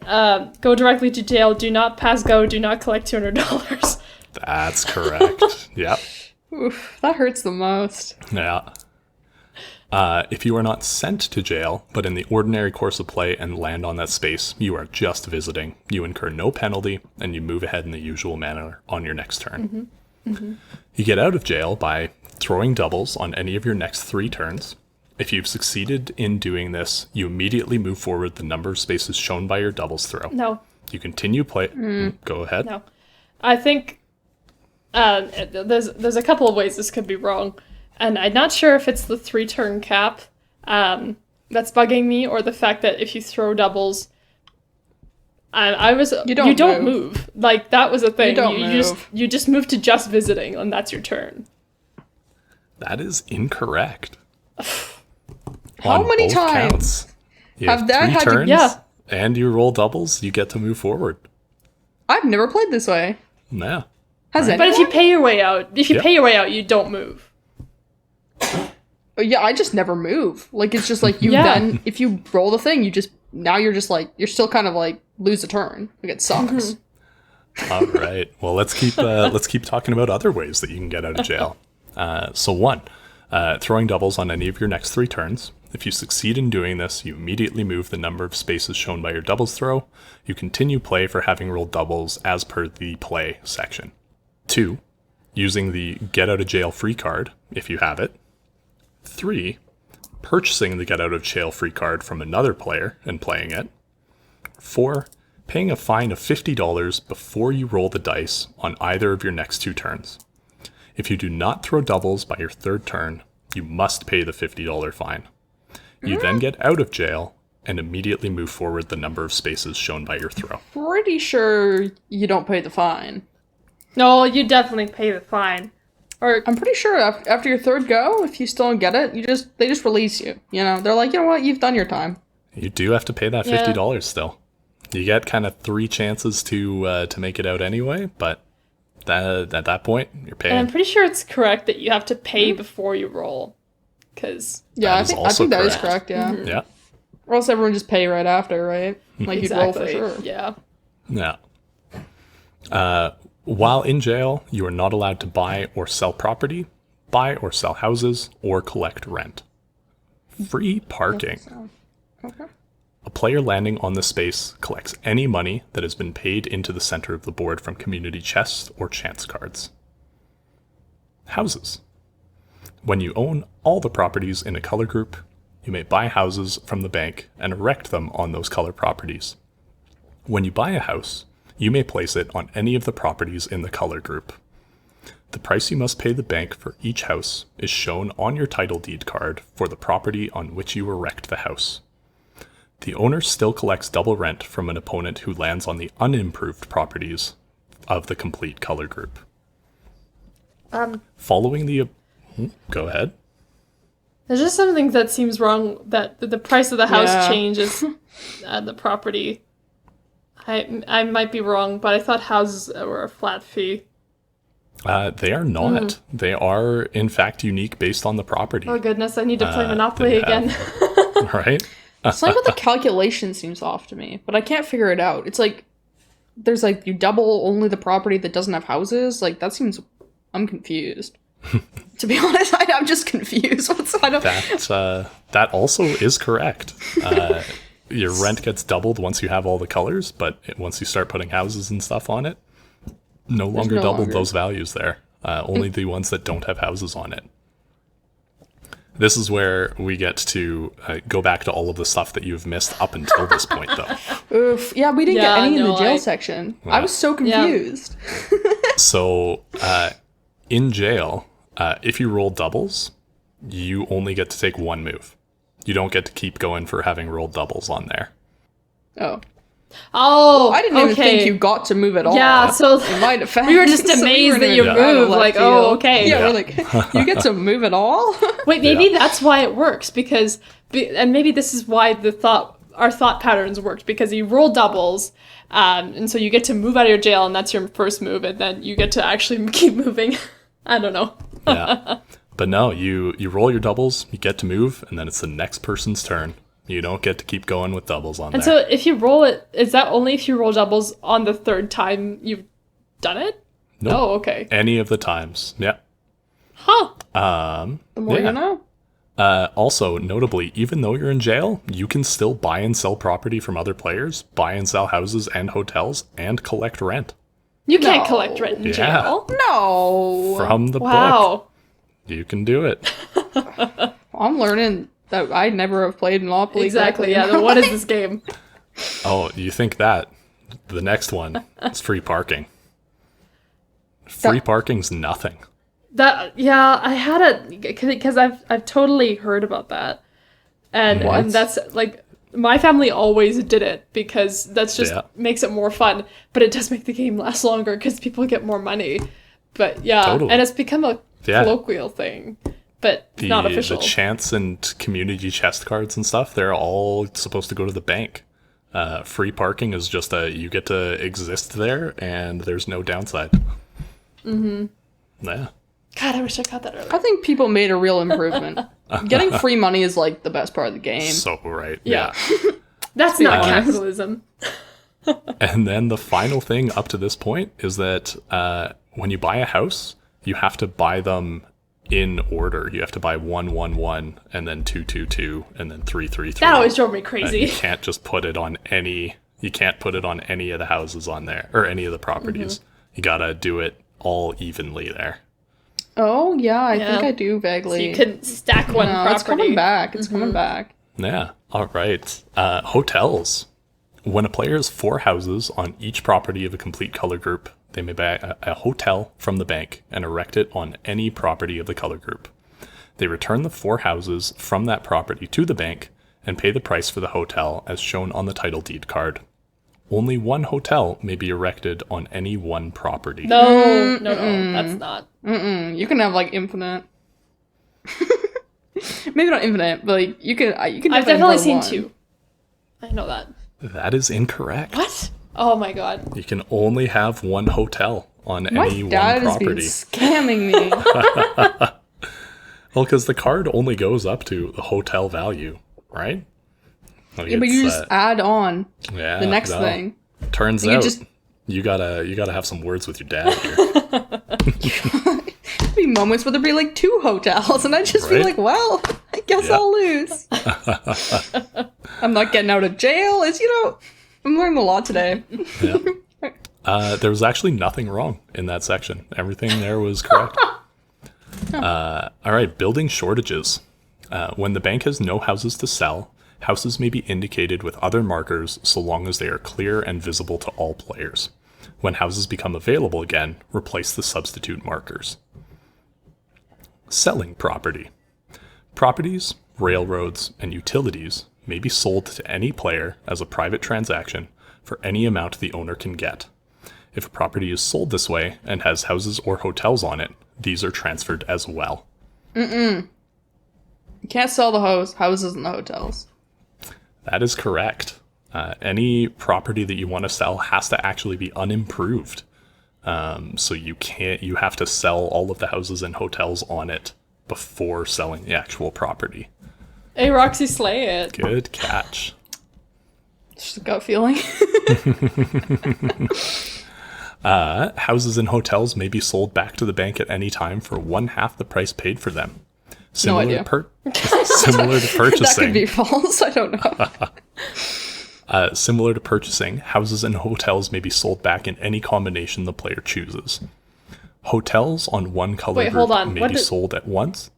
S1: go directly to jail, do not pass go, do not collect $200.
S2: That's correct. Yep.
S3: Oof, that hurts the most.
S2: Yeah. If you are not sent to jail, but in the ordinary course of play and land on that space, you are just visiting. You incur no penalty, and you move ahead in the usual manner on your next turn. You get out of jail by throwing doubles on any of your next 3 turns. If you've succeeded in doing this, you immediately move forward the number of spaces shown by your doubles throw.
S1: No,
S2: You continue play. Go ahead.
S1: no. I think there's a couple of ways this could be wrong. And I'm not sure if it's the 3-turn cap that's bugging me, or the fact that if you throw doubles, you don't move. Like, that was a thing. You just move to just visiting, and that's your turn.
S2: That is incorrect.
S3: How
S2: On
S3: many
S2: both
S3: times
S2: counts, you
S3: have that
S2: 3
S3: had to-
S2: turns,
S1: Yeah.
S2: and you roll doubles, you get to move forward.
S3: I've never played this way.
S2: Yeah.
S3: Has anyone?
S1: But if you pay your way out, you don't move.
S3: Yeah, I just never move. Like, it's just like you
S1: Yeah.
S3: then, if you roll the thing, you're still kind of like lose a turn. Like, it sucks.
S2: All right. Well, let's keep talking about other ways that you can get out of jail. So 1, throwing doubles on any of your next 3 turns. If you succeed in doing this, you immediately move the number of spaces shown by your doubles throw. You continue play for having rolled doubles as per the play section. 2, using the get out of jail free card if you have it. 3, purchasing the get out of jail free card from another player and playing it. 4, paying a fine of $50 before you roll the dice on either of your next 2 turns. If you do not throw doubles by your 3rd turn, you must pay the $50 fine. You then get out of jail and immediately move forward the number of spaces shown by your throw.
S3: Pretty sure you don't pay the fine.
S1: No, you definitely pay the fine. Or
S3: I'm pretty sure after your 3rd go, if you still don't get it, they just release you. You know, they're like, you know what, you've done your time.
S2: You do have to pay that $50 still. You get kind of 3 chances to make it out anyway, but at that point, you're paying.
S1: And I'm pretty sure it's correct that you have to pay before you roll. Because
S3: Yeah, I
S2: is
S3: think
S2: also
S3: that is
S2: correct.
S3: correct, yeah.
S2: Yeah.
S3: Or else everyone just pay right after, right? Like, you'd roll for sure.
S1: Yeah.
S2: Yeah. While in jail, you are not allowed to buy or sell property, buy or sell houses, or collect rent. Free parking.
S3: Okay.
S2: A player landing on the space collects any money that has been paid into the center of the board from community chests or chance cards. Houses. When you own all the properties in a color group, you may buy houses from the bank and erect them on those color properties. When you buy a house, you may place it on any of the properties in the color group. The price you must pay the bank for each house is shown on your title deed card for the property on which you erect the house. The owner still collects double rent from an opponent who lands on the unimproved properties of the complete color group. Following the... Go ahead.
S1: There's just something that seems wrong, that the price of the house
S3: Yeah.
S1: changes the property. I might be wrong, but I thought houses were a flat fee.
S2: They are not. They are, in fact, unique based on the property.
S1: Oh goodness, I need to play Monopoly again.
S2: Right?
S3: Something about the calculation seems off to me, but I can't figure it out. It's like there's like you double only the property that doesn't have houses. Like that seems. I'm confused. To be honest, I'm just confused.
S2: That also is correct. Your rent gets doubled once you have all the colors, but once you start putting houses and stuff on it, no longer doubled those values there. Only the ones that don't have houses on it. This is where we get to go back to all of the stuff that you've missed up until this point, though.
S3: Oof. Yeah, we didn't get any in the jail section.
S2: Yeah.
S3: I was so confused.
S2: So, in jail, if you roll doubles, you only get to take one move. You don't get to keep going for having rolled doubles on there.
S1: Oh,
S3: I didn't even think you got to move at all.
S1: Yeah, so
S3: in my defense,
S1: we were just amazed that you moved. Like, oh, okay.
S3: Yeah, we're like, you get to move at all?
S1: Wait, maybe that's why it works, because, and maybe this is why our thought patterns worked, because you roll doubles, and so you get to move out of your jail, and that's your first move, and then you get to actually keep moving. I don't know.
S2: Yeah. But no, you roll your doubles, you get to move, and then it's the next person's turn. You don't get to keep going with doubles on
S1: and
S2: there.
S1: And so if you roll it, is that only if you roll doubles on the third time you've done it?
S2: Nope.
S1: Oh, okay.
S2: Any of the times. Yeah.
S1: Huh.
S3: The more you know.
S2: Also, notably, even though you're in jail, you can still buy and sell property from other players, buy and sell houses and hotels, and collect rent.
S1: You can't collect rent in jail.
S3: No.
S2: From the book.
S1: Wow.
S2: You can do it.
S3: I'm learning that I never have played Monopoly.
S1: Exactly, yeah. Then what is this game?
S2: Oh, you think that? The next one is free parking. Free parking's nothing.
S1: I had because I've totally heard about that, and that's like my family always did it because that's just makes it more fun. But it does make the game last longer because people get more money. But yeah, totally. And it's become a colloquial thing. But not official.
S2: The chance and community chest cards and stuff, they're all supposed to go to the bank. Free parking is just you get to exist there and there's no downside. Mm-hmm. Yeah.
S1: God, I wish I got that earlier.
S3: I think people made a real improvement. Getting free money is like the best part of the game.
S2: So right.
S1: Yeah. That's not capitalism.
S2: And then the final thing up to this point is that when you buy a house, you have to buy them in order. You have to buy 1, 1, 1, and then 2, 2, 2, and then 3, 3, 3.
S1: That always drove me crazy.
S2: You can't just put it on any. You can't put it on any of the houses on there or any of the properties. Mm-hmm. You gotta do it all evenly there.
S3: Oh yeah, I think I do vaguely.
S1: So you couldn't stack one property.
S3: It's coming back. It's coming back.
S2: Yeah. All right. Hotels. When a player has 4 houses on each property of a complete color group, they may buy a hotel from the bank and erect it on any property of the color group. They return the 4 houses from that property to the bank and pay the price for the hotel as shown on the title deed card. Only one hotel may be erected on any one property.
S1: No, that's not.
S3: You can have like infinite. Maybe not infinite, but like you can.
S1: I've definitely seen 2. I know that.
S2: That is incorrect.
S1: What? Oh my god.
S2: You can only have one hotel on any one property. My
S3: dad has been scamming me.
S2: Well, because the card only goes up to the hotel value, right?
S3: Like but you just add on the next thing.
S2: Turns out you gotta have some words with your dad here.
S3: There'd be moments where there'd be like 2 hotels, and I'd just be like, well, I guess I'll lose. I'm not getting out of jail. I'm learning a lot today.
S2: Yeah. There was actually nothing wrong in that section. Everything there was correct. All right, building shortages. When the bank has no houses to sell, houses may be indicated with other markers so long as they are clear and visible to all players. When houses become available again, replace the substitute markers. Selling property. Properties, railroads, and utilities may be sold to any player as a private transaction for any amount the owner can get. If a property is sold this way and has houses or hotels on it, these are transferred as well.
S3: You can't sell the houses and the hotels.
S2: That is correct. Any property that you want to sell has to actually be unimproved. So you have to sell all of the houses and hotels on it before selling the actual property.
S1: Hey, Roxy, slay it.
S2: Good catch.
S3: Just a gut feeling.
S2: Houses and hotels may be sold back to the bank at any time for 1/2 the price paid for them. Similar
S3: idea.
S2: Similar to purchasing.
S3: That could be false. I don't know.
S2: Similar to purchasing, houses and hotels may be sold back in any combination the player chooses. Hotels on one color
S1: Wait,
S2: group
S1: hold on.
S2: may be sold at once.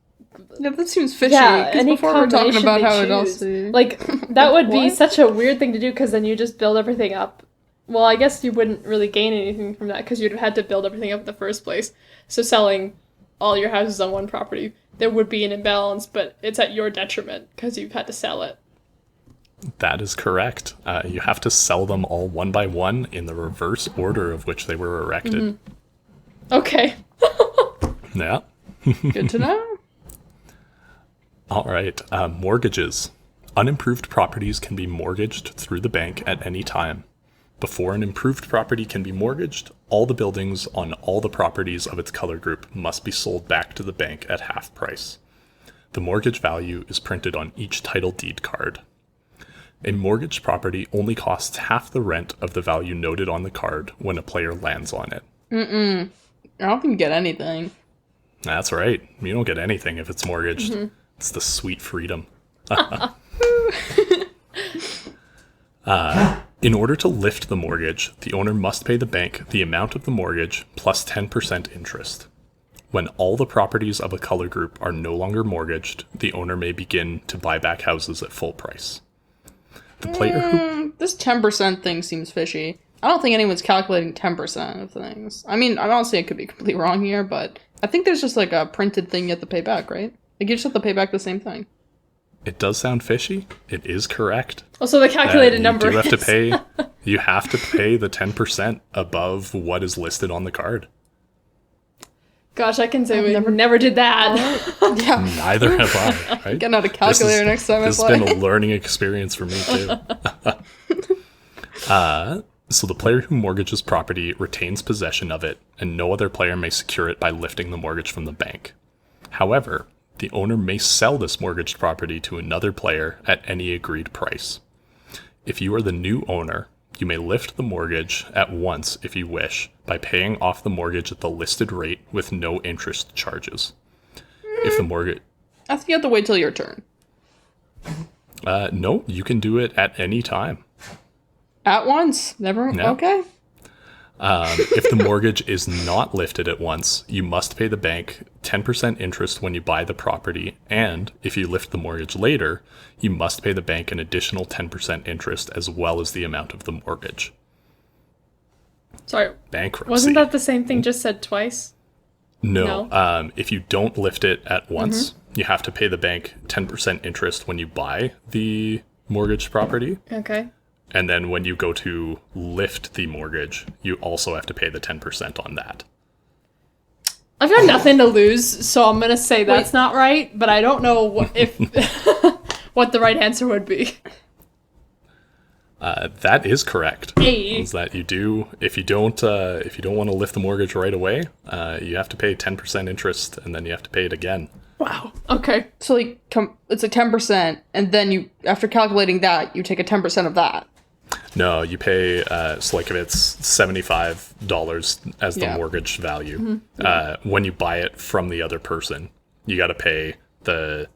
S3: Yeah, that seems fishy.
S1: Yeah,
S3: Because
S1: any
S3: before we were talking
S1: combination
S3: about
S1: they
S3: how it
S1: choose.
S3: also...
S1: Like, that would be
S3: What?
S1: such a weird thing to do, because then you just build everything up. Well, I guess you wouldn't really gain anything from that, because you'd have had to build everything up in the first place. So selling all your houses on one property, there would be an imbalance, but it's at your detriment, because you've had to sell it.
S2: That is correct. You have to sell them all one by one in the reverse order of which they were erected.
S1: Okay.
S2: Yeah.
S3: Good to know.
S2: All right. Mortgages. Unimproved properties can be mortgaged through the bank at any time. Before an improved property can be mortgaged, all the buildings on all the properties of its color group must be sold back to the bank at half price. The mortgage value is printed on each title deed card. A mortgaged property only costs half the rent of the value noted on the card when a player lands on it.
S3: I don't think you get anything.
S2: That's right. You don't get anything if it's mortgaged. It's the sweet freedom. In order to lift the mortgage, the owner must pay the bank the amount of the mortgage plus 10% interest. When all the properties of a color group are no longer mortgaged, the owner may begin to buy back houses at full price. The player who...
S3: This 10% thing seems fishy. I don't think anyone's calculating 10% of things. I mean, honestly, I could be completely wrong here, but I think there's just like a printed thing you have to pay back, right? Like you just have to pay back the same thing.
S2: It does sound fishy. It is correct.
S1: Also, the calculated number
S2: You have to
S1: is-
S2: pay. You have to pay the 10% above what is listed on the card.
S1: Gosh, I can say we never did that.
S3: Yeah.
S2: Neither have I. Right?
S3: Getting out a calculator next time I
S2: This has
S3: play.
S2: been a learning experience for me too. So the player who mortgages property retains possession of it, and no other player may secure it by lifting the mortgage from the bank. However, the owner may sell this mortgaged property to another player at any agreed price. If you are the new owner, you may lift the mortgage at once if you wish by paying off the mortgage at the listed rate with no interest charges. If the mortgage...
S3: I think you have to wait till your turn.
S2: No, you can do it at any time.
S3: At once? Never?
S2: No.
S3: Okay.
S2: If the mortgage is not lifted at once, you must pay the bank 10% interest when you buy the property, and if you lift the mortgage later, you must pay the bank an additional 10% interest as well as the amount of the mortgage.
S1: Sorry,
S2: Bankruptcy.
S1: wasn't that the same thing just said twice?
S2: No. If you don't lift it at once, you have to pay the bank 10% interest when you buy the mortgaged property.
S1: Okay.
S2: And then when you go to lift the mortgage, you also have to pay the 10% on that.
S1: I've got nothing to lose, so I'm gonna say that's not right, but I don't know if what the right answer would be.
S2: That is correct.
S1: Hey.
S2: Is that you do if you don't want to lift the mortgage right away, you have to pay 10% interest and then you have to pay it again.
S1: Wow. Okay.
S3: So like, it's a 10%, and then you, after calculating that, you take a 10% of that.
S2: No, you pay so like if it's $75 as the
S3: Yeah.
S2: mortgage value, when you buy it from the other person, you got to pay the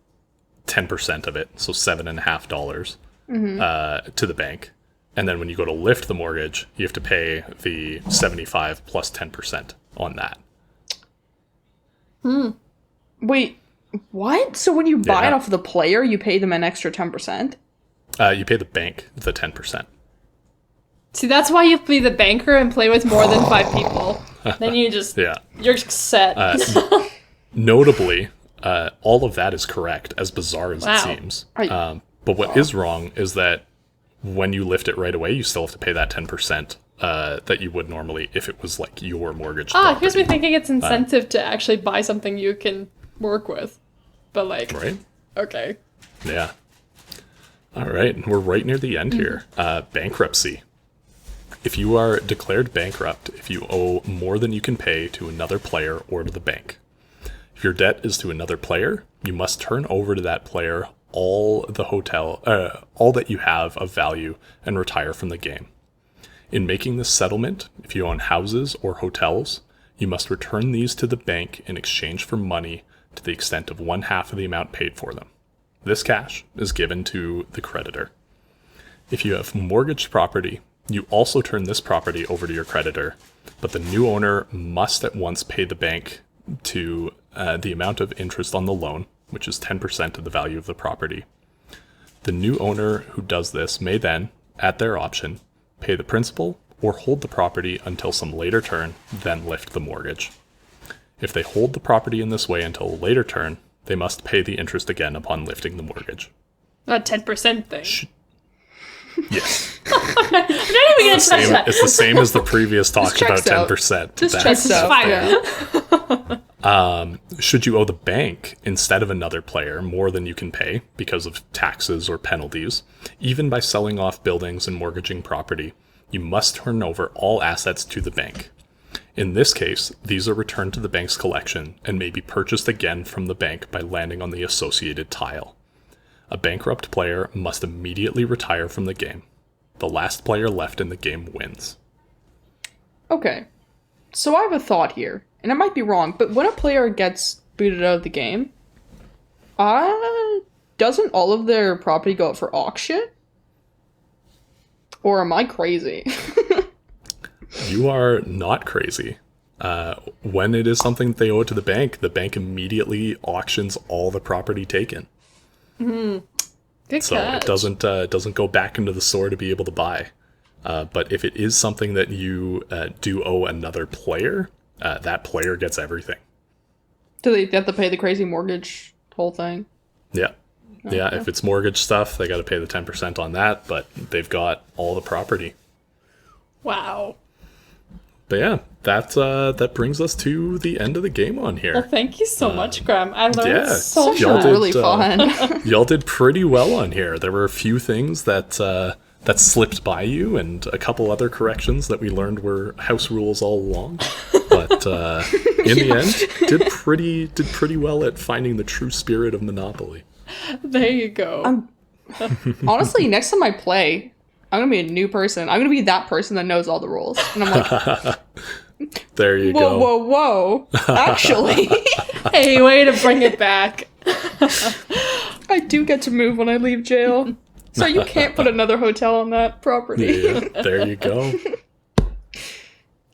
S2: 10% of it, so $7.50. to the bank. And then when you go to lift the mortgage, you have to pay the 75 plus 10% on that.
S3: Wait, what? So when you buy
S2: Yeah.
S3: it off of the player, you pay them an extra 10%?
S2: You pay the bank the 10%.
S1: See, that's why you have to be the banker and play with more than 5 people. Then you just,
S2: Yeah.
S1: you're set.
S2: Notably, all of that is correct, as bizarre as
S1: Wow.
S2: it seems.
S3: I-
S2: But what is wrong is that when you lift it right away, you still have to pay that 10% that you would normally if it was like your mortgage.
S1: Here's me thinking it's incentive to actually buy something you can work with. But like,
S2: Right?
S1: okay.
S2: Yeah. All right, we're right near the end here. Bankruptcy. If you are declared bankrupt, if you owe more than you can pay to another player or to the bank. If your debt is to another player, you must turn over to that player all that you have of value and retire from the game. In making this settlement, if you own houses or hotels, you must return these to the bank in exchange for money to the extent of 1/2 of the amount paid for them. This cash is given to the creditor. If you have mortgaged property, you also turn this property over to your creditor, but the new owner must at once pay the bank to the amount of interest on the loan, which is 10% of the value of the property. The new owner who does this may then, at their option, pay the principal or hold the property until some later turn, then lift the mortgage. If they hold the property in this way until a later turn, they must pay the interest again upon lifting the mortgage.
S1: That 10% thing.
S2: Yes.
S1: I'm not even gonna touch that.
S2: It's the same as the previous talk about
S3: checks out.
S2: 10%.
S3: This
S2: That's
S3: checks out.
S1: fine.
S3: Yeah.
S2: Should you owe the bank instead of another player more than you can pay because of taxes or penalties, even by selling off buildings and mortgaging property, you must turn over all assets to the bank. In this case, these are returned to the bank's collection and may be purchased again from the bank by landing on the associated tile. A bankrupt player must immediately retire from the game. The last player left in the game wins.
S3: Okay. So I have a thought here, and I might be wrong, but when a player gets booted out of the game, doesn't all of their property go up for auction? Or am I crazy?
S2: You are not crazy. When it is something that they owe to the bank immediately auctions all the property taken.
S1: Good
S2: So
S1: catch.
S2: it doesn't go back into the store to be able to buy. But if it is something that you do owe another player, that player gets everything.
S3: Do they have to pay the crazy mortgage whole thing?
S2: Yeah. Yeah, if it's mortgage stuff, they got to pay the 10% on that, but they've got all the property.
S1: Wow.
S2: But yeah, that brings us to the end of the game on
S1: Well,
S2: here.
S1: thank you so much, Graeme. I learned
S2: yeah,
S1: so
S2: y'all
S1: much.
S2: did,
S3: Really fun.
S2: Y'all did pretty well on here. There were a few things that slipped by you, and a couple other corrections that we learned were house rules all along. But in the end, did pretty well at finding the true spirit of Monopoly.
S1: There you go.
S3: Honestly, next time I play, I'm gonna be a new person. I'm gonna be that person that knows all the rules. And I'm like,
S2: There you
S3: whoa,
S2: go.
S3: whoa, whoa. Actually,
S1: Hey, way to bring it back.
S3: I do get to move when I leave jail. So you can't put another hotel on that property.
S2: Yeah, there you go.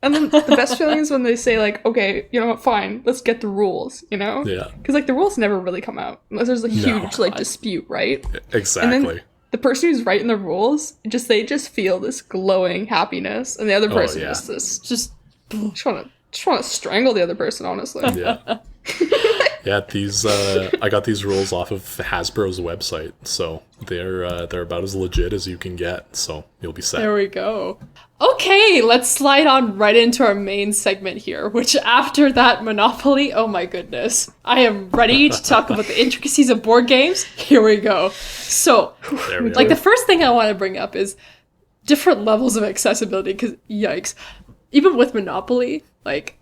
S3: And then the best feeling is when they say, like, okay, you know what, fine, let's get the rules, you know?
S2: Yeah.
S3: Because, like, the rules never really come out unless there's a huge, like, dispute, right?
S2: Exactly.
S3: And then the person who's writing the rules, they just feel this glowing happiness, and the other person
S2: yeah.
S3: is this
S1: Just
S3: just want to strangle the other person, honestly.
S2: Yeah. Yeah, these I got these rules off of Hasbro's website, so they're about as legit as you can get, so you'll be set.
S1: there we go. Okay, let's slide on right into our main segment here, which after that Monopoly, oh my goodness. I am ready to talk about the intricacies of board games. Here we go. So,
S2: There we
S1: like
S2: go.
S1: the first thing I want to bring up is different levels of accessibility, because yikes. Even with Monopoly, like,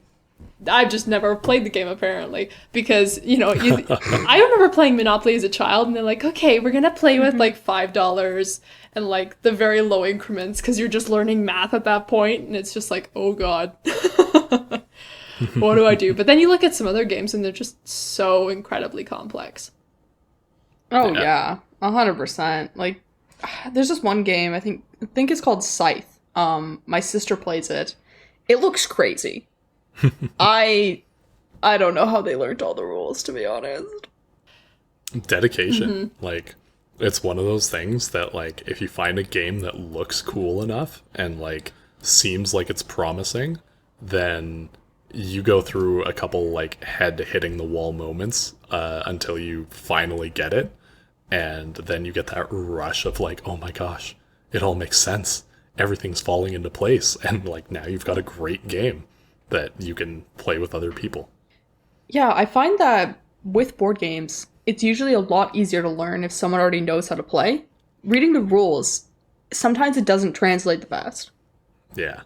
S1: I've just never played the game apparently because I remember playing Monopoly as a child and they're like, okay, we're gonna play with like $5 and like the very low increments because you're just learning math at that point and it's just like, oh god, what do I do? But then you look at some other games and they're just so incredibly complex.
S3: Oh,
S2: Yeah.
S3: yeah. 100%. Like, There's this one game, I think it's called Scythe. My sister plays it. It looks crazy. I don't know how they learned all the rules, to be honest.
S2: Dedication. Like, it's one of those things that, like, if you find a game that looks cool enough and, like, seems like it's promising, then you go through a couple, like, head hitting the wall moments until you finally get it. And then you get that rush of, like, oh my gosh, it all makes sense. Everything's falling into place. And, like, now you've got a great game that you can play with other people.
S3: Yeah, I find that with board games, it's usually a lot easier to learn if someone already knows how to play. Reading the rules, sometimes it doesn't translate the best.
S2: Yeah.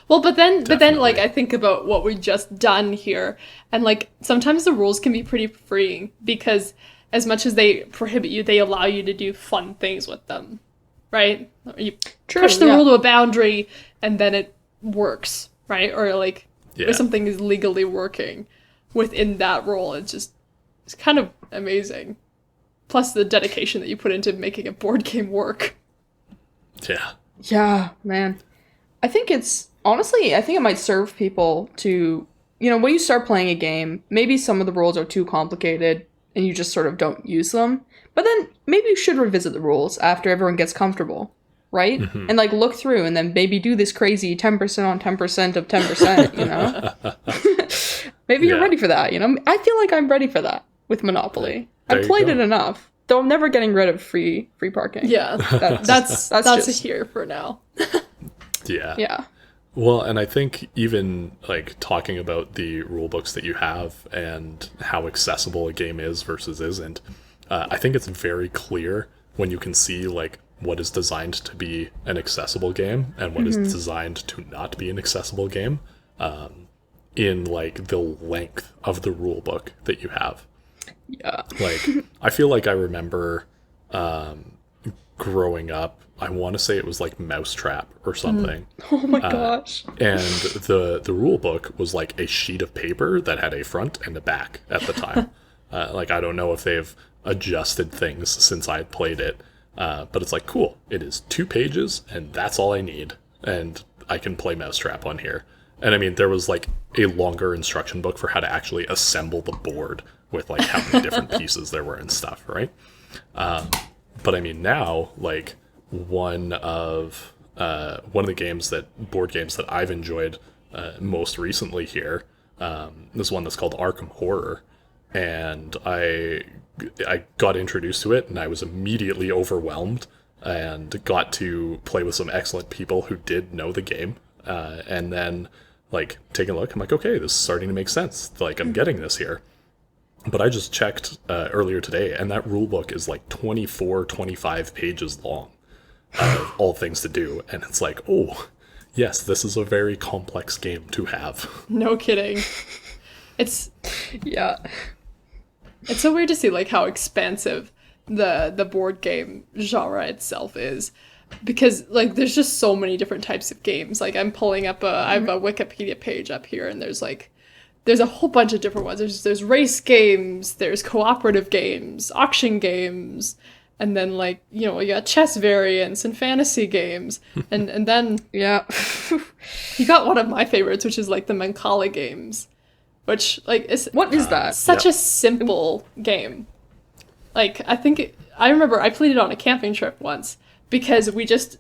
S1: Well, but then,
S2: Definitely.
S1: like, I think about what we just done here, and, like, sometimes the rules can be pretty freeing, because as much as they prohibit you, they allow you to do fun things with them, right? You push the rule to a boundary, and then it works, right? Or, like, if something is legally working within that rule, it's kind of amazing. Plus the dedication that you put into making a board game work.
S2: Yeah.
S3: Yeah, man. I think it might serve people to, when you start playing a game, maybe some of the rules are too complicated and you just sort of don't use them. But then maybe you should revisit the rules after everyone gets comfortable, right?
S2: Mm-hmm.
S3: And, like, look through and then maybe do this crazy 10% on 10% of 10%, Maybe you're ready for that, I feel like I'm ready for that with Monopoly. I've played it enough, though I'm never getting rid of free parking.
S1: Yeah, that's just a here for now.
S2: Yeah.
S3: Yeah.
S2: Well, and I think even, like, talking about the rule books that you have and how accessible a game is versus isn't, I think it's very clear when you can see, like, what is designed to be an accessible game and what is designed to not be an accessible game, in, like, the length of the rule book that you have.
S3: Yeah.
S2: Like, I feel like I remember growing up, I want to say it was like Mousetrap or something.
S3: Oh my gosh.
S2: And the rule book was like a sheet of paper that had a front and a back at the time. Like, I don't know if they've adjusted things since I played it, but it's like, cool, it is 2 pages and that's all I need. And I can play Mousetrap on here. And I mean, there was like a longer instruction book for how to actually assemble the board with, like, how many different pieces there were and stuff, right? But I mean, now, like, one of the board games that I've enjoyed most recently here, is one that's called Arkham Horror, and I got introduced to it and I was immediately overwhelmed and got to play with some excellent people who did know the game, and then, like, taking a look, I'm like, okay, this is starting to make sense. Like, I'm getting this here. But I just checked earlier today, and that rule book is like 24, 25 pages long of all things to do. And it's like, oh, yes, this is a very complex game to have.
S1: No kidding.
S3: Yeah.
S1: It's so weird to see, like, how expansive the board game genre itself is. Because, like, there's just so many different types of games. Like, I'm pulling up I have a Wikipedia page up here, and there's a whole bunch of different ones. There's race games, there's cooperative games, auction games, and then, like, you got chess variants and fantasy games. And then
S3: Yeah.
S1: you got one of my favorites, which is, like, the Mancala games, which, like, is
S3: What is that?
S1: such a simple game. Like, I remember I played it on a camping trip once because we just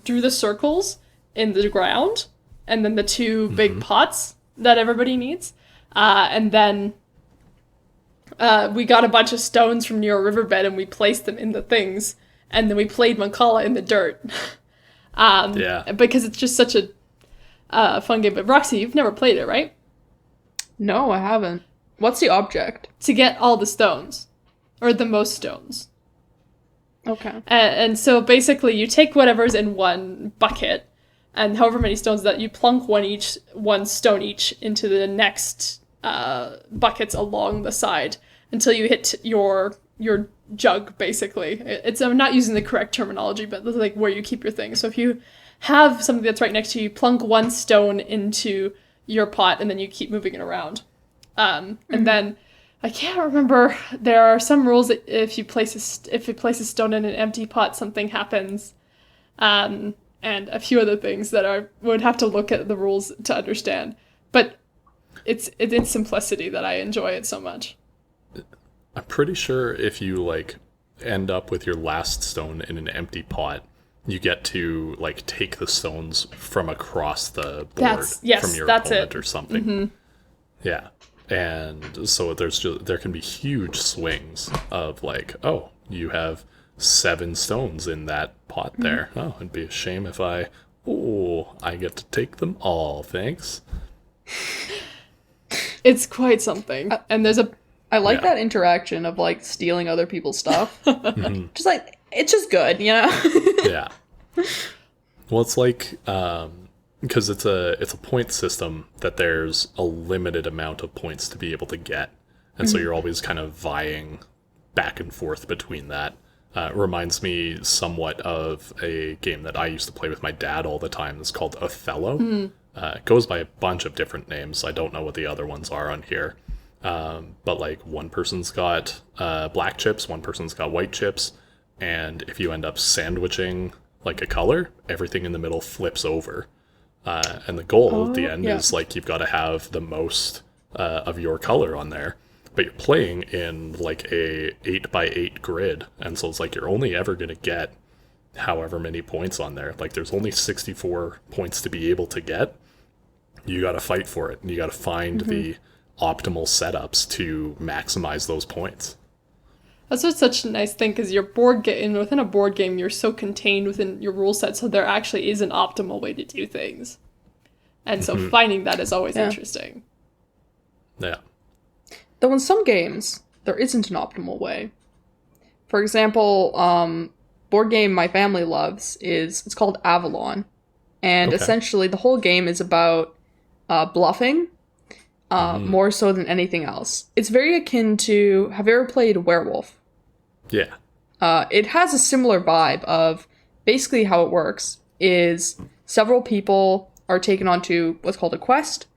S1: drew the circles in the ground and then the 2 big pots that everybody needs. And then we got a bunch of stones from near a riverbed and we placed them in the things. And then we played Mancala in the dirt. Because it's just such a fun game. But Roxy, you've never played it, right?
S3: No, I haven't. What's the object?
S1: To get all the stones. Or the most stones.
S3: Okay.
S1: And so basically you take whatever's in one bucket, and however many stones that you plunk one stone each into the next buckets along the side until you hit your jug, basically. I'm not using the correct terminology, but that's, like, where you keep your things. So if you have something that's right next to you, plunk 1 stone into your pot, and then you keep moving it around. And then I can't remember. There are some rules that if you place a stone in an empty pot, something happens, and a few other things that I would have to look at the rules to understand. But it's its simplicity that I enjoy it so much.
S2: I'm pretty sure if you like end up with your last stone in an empty pot, you get to like take the stones from across the board from your opponent or something. Mm-hmm. Yeah. And so there can be huge swings of like, oh, you have 7 stones in that pot there. Oh, it'd be a shame if I get to take them all, thanks.
S1: It's quite something. And there's
S3: I like that interaction of like stealing other people's stuff. Just like, it's just good, you know?
S2: Yeah. Well, it's like, because it's a point system that there's a limited amount of points to be able to get. And so you're always kind of vying back and forth between that. It reminds me somewhat of a game that I used to play with my dad all the time. It's called Othello. It goes by a bunch of different names. I don't know what the other ones are on here. But like one person's got black chips, one person's got white chips. And if you end up sandwiching like a color, everything in the middle flips over. And the goal at the end is like you've got to have the most of your color on there. But you're playing in like a 8x8 grid. And so it's like you're only ever going to get however many points on there. Like there's only 64 points to be able to get. You got to fight for it. And you got to find the optimal setups to maximize those points.
S1: That's what's such a nice thing, because your board game, within a board game, you're so contained within your rule set, so there actually is an optimal way to do things. And so finding that is always interesting.
S2: Yeah.
S3: Though in some games, there isn't an optimal way. For example, board game my family loves it's called Avalon. And essentially the whole game is about bluffing, more so than anything else. It's very akin to, have you ever played Werewolf?
S2: Yeah.
S3: It has a similar vibe of, basically how it works is several people are taken onto what's called a quest,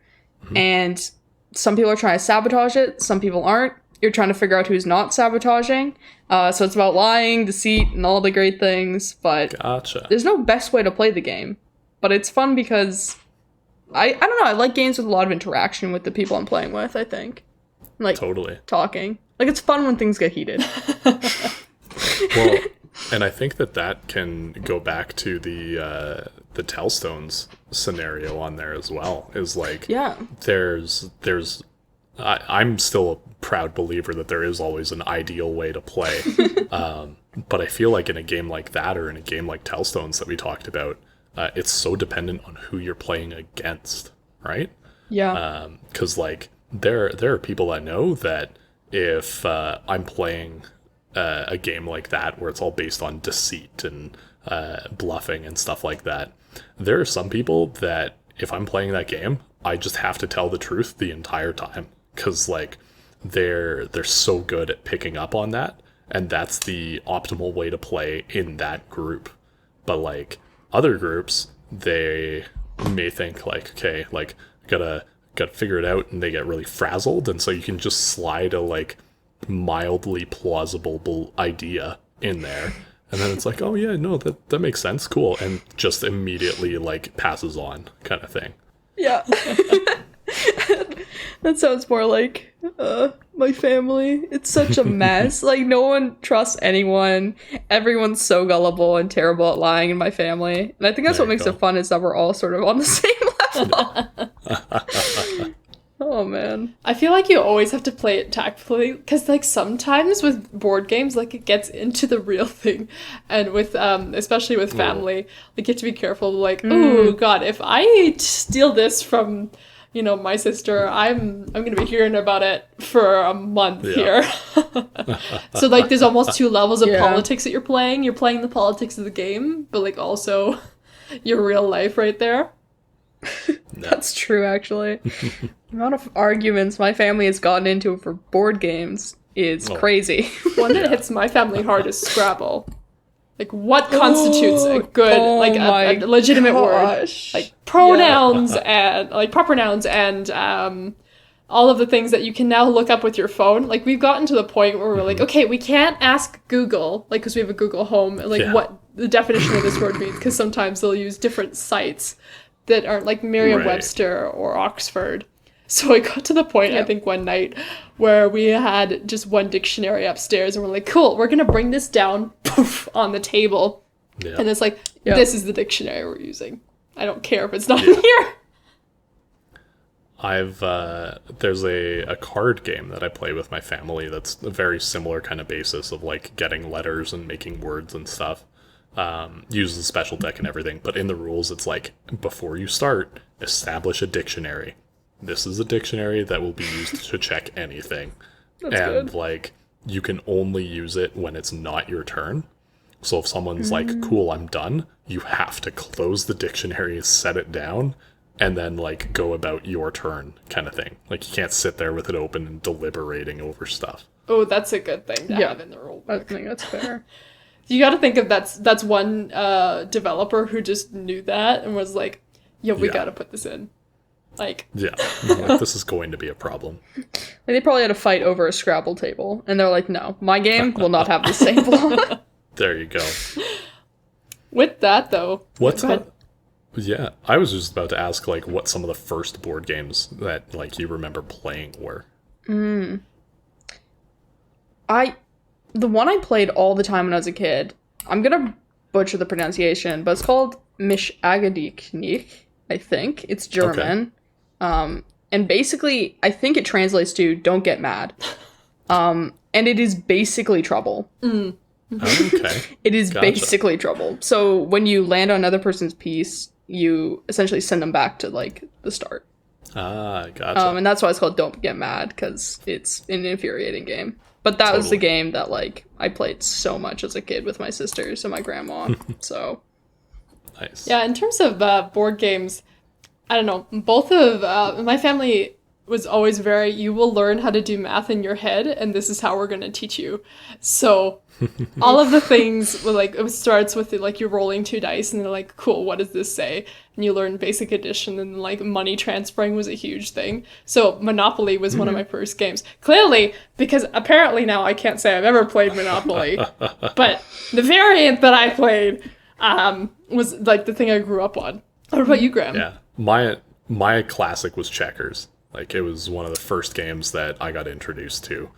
S3: and some people are trying to sabotage it, some people aren't. You're trying to figure out who's not sabotaging. So it's about lying, deceit, and all the great things, but there's no best way to play the game. But it's fun because I don't know, I like games with a lot of interaction with the people I'm playing with, I think. Like,
S2: totally.
S3: Talking. Like, it's fun when things get heated.
S2: Well, and I think that can go back to the Tellstones scenario on there as well. Is like, there's I'm still a proud believer that there is always an ideal way to play. But I feel like in a game like that, or in a game like Tellstones that we talked about, it's so dependent on who you're playing against, right?
S3: Yeah.
S2: Because like there are people I know that if I'm playing a game like that where it's all based on deceit and bluffing and stuff like that, there are some people that if I'm playing that game, I just have to tell the truth the entire time, because like they're so good at picking up on that, and that's the optimal way to play in that group. But like other groups, they may think like, okay, like gotta figure it out, and they get really frazzled, and so you can just slide a like mildly plausible idea in there, and then it's like, oh yeah, no, that makes sense, cool, and just immediately like passes on, kind of thing.
S3: Yeah. That sounds more like my family. It's such a mess. Like, no one trusts anyone. Everyone's so gullible and terrible at lying in my family. And I think that's what makes it fun, is that we're all sort of on the same level. Oh, man.
S1: I feel like you always have to play it tactfully, because like sometimes with board games, like it gets into the real thing. And with, especially with family, like you have to be careful, like, oh God, if I steal this from, you know, my sister, I'm gonna be hearing about it for a month here. So like there's almost 2 levels of politics that you're playing. You're playing the politics of the game, but like also your real life right there.
S3: That's true, actually. The amount of arguments my family has gotten into for board games is crazy.
S1: One that hits my family hard is Scrabble. Like, what constitutes a good, a legitimate word? Like, pronouns and, like, proper nouns and all of the things that you can now look up with your phone. Like, we've gotten to the point where we're like, okay, we can't ask Google, like, because we have a Google Home, like, what the definition of this word means, because sometimes they'll use different sites that aren't, like, Merriam-Webster or Oxford. So it got to the point, I think, one night where we had just one dictionary upstairs, and we're like, cool, we're going to bring this down, poof, on the table. Yeah. And it's like, this is the dictionary we're using. I don't care if it's not in here.
S2: There's a card game that I play with my family that's a very similar kind of basis of, like, getting letters and making words and stuff. Uses a special deck and everything, but in the rules it's like, before you start, establish a dictionary. This is a dictionary that will be used to check anything. That's and good. Like, you can only use it when it's not your turn. So if someone's like, cool, I'm done, you have to close the dictionary, set it down, and then, like, go about your turn kind of thing. Like, you can't sit there with it open and deliberating over stuff.
S1: Oh, that's a good thing to have in the rule book.
S3: I think that's fair.
S1: You got to think of that's one developer who just knew that and was like, we got to put this in. Like,
S2: like, this is going to be a problem.
S3: Like, they probably had a fight over a Scrabble table, and they're like, no, my game will not have the same flaw.
S2: There you go.
S1: With that, though.
S2: Yeah, I was just about to ask, like, what some of the first board games that, like, you remember playing were.
S3: The one I played all the time when I was a kid, I'm gonna butcher the pronunciation, but it's called Mish Agadiknik, I think. It's German. Okay. And basically, I think it translates to "don't get mad." And it is basically trouble.
S2: Okay.
S3: It is basically trouble. So when you land on another person's piece, you essentially send them back to, like, the start.
S2: Ah, gotcha.
S3: And that's why it's called Don't Get Mad, because it's an infuriating game. But that was the game that, like, I played so much as a kid with my sisters and my grandma. So
S2: nice.
S1: Yeah, in terms of board games, I don't know. Both of my family was always very, you will learn how to do math in your head, and this is how we're going to teach you. So all of the things, like, it starts with, like, you're rolling 2 dice, and they're like, cool, what does this say? And you learn basic addition, and, like, money transferring was a huge thing. So Monopoly was one of my first games. Clearly, because apparently now I can't say I've ever played Monopoly, but the variant that I played was, like, the thing I grew up on. What about you, Graeme?
S2: Yeah, my classic was checkers. Like, it was one of the first games that I got introduced to,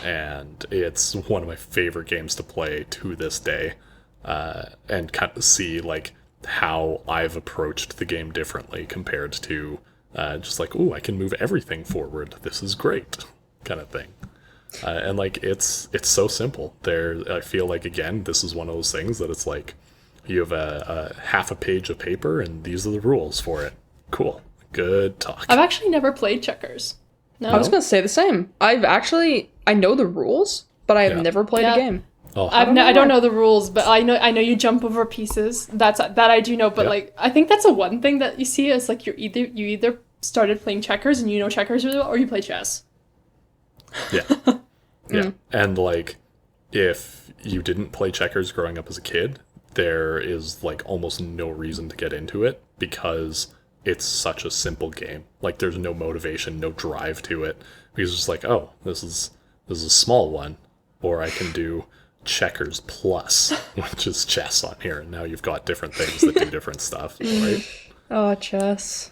S2: and it's one of my favorite games to play to this day, and kind of see, like, how I've approached the game differently compared to just like, ooh, I can move everything forward. This is great, kind of thing. And, like, it's so simple. I feel like, again, this is one of those things that it's like, you have a half a page of paper, and these are the rules for it. Cool. Good talk.
S1: I've actually never played checkers. No.
S3: I was going to say the same. I know the rules, but I have never played a game.
S2: Oh,
S1: I don't know the rules, but I know you jump over pieces. That I do know, but like, I think that's a one thing that you see is, like, you either started playing checkers and you know checkers really well, or you play chess.
S2: Yeah. Yeah. And, like, if you didn't play checkers growing up as a kid, there is, like, almost no reason to get into it, because it's such a simple game. Like, there's no motivation, no drive to it, because it's just like, oh, this is a small one, or I can do checkers plus, which is chess on here, and now you've got different things that do different stuff, right?
S3: Oh, chess.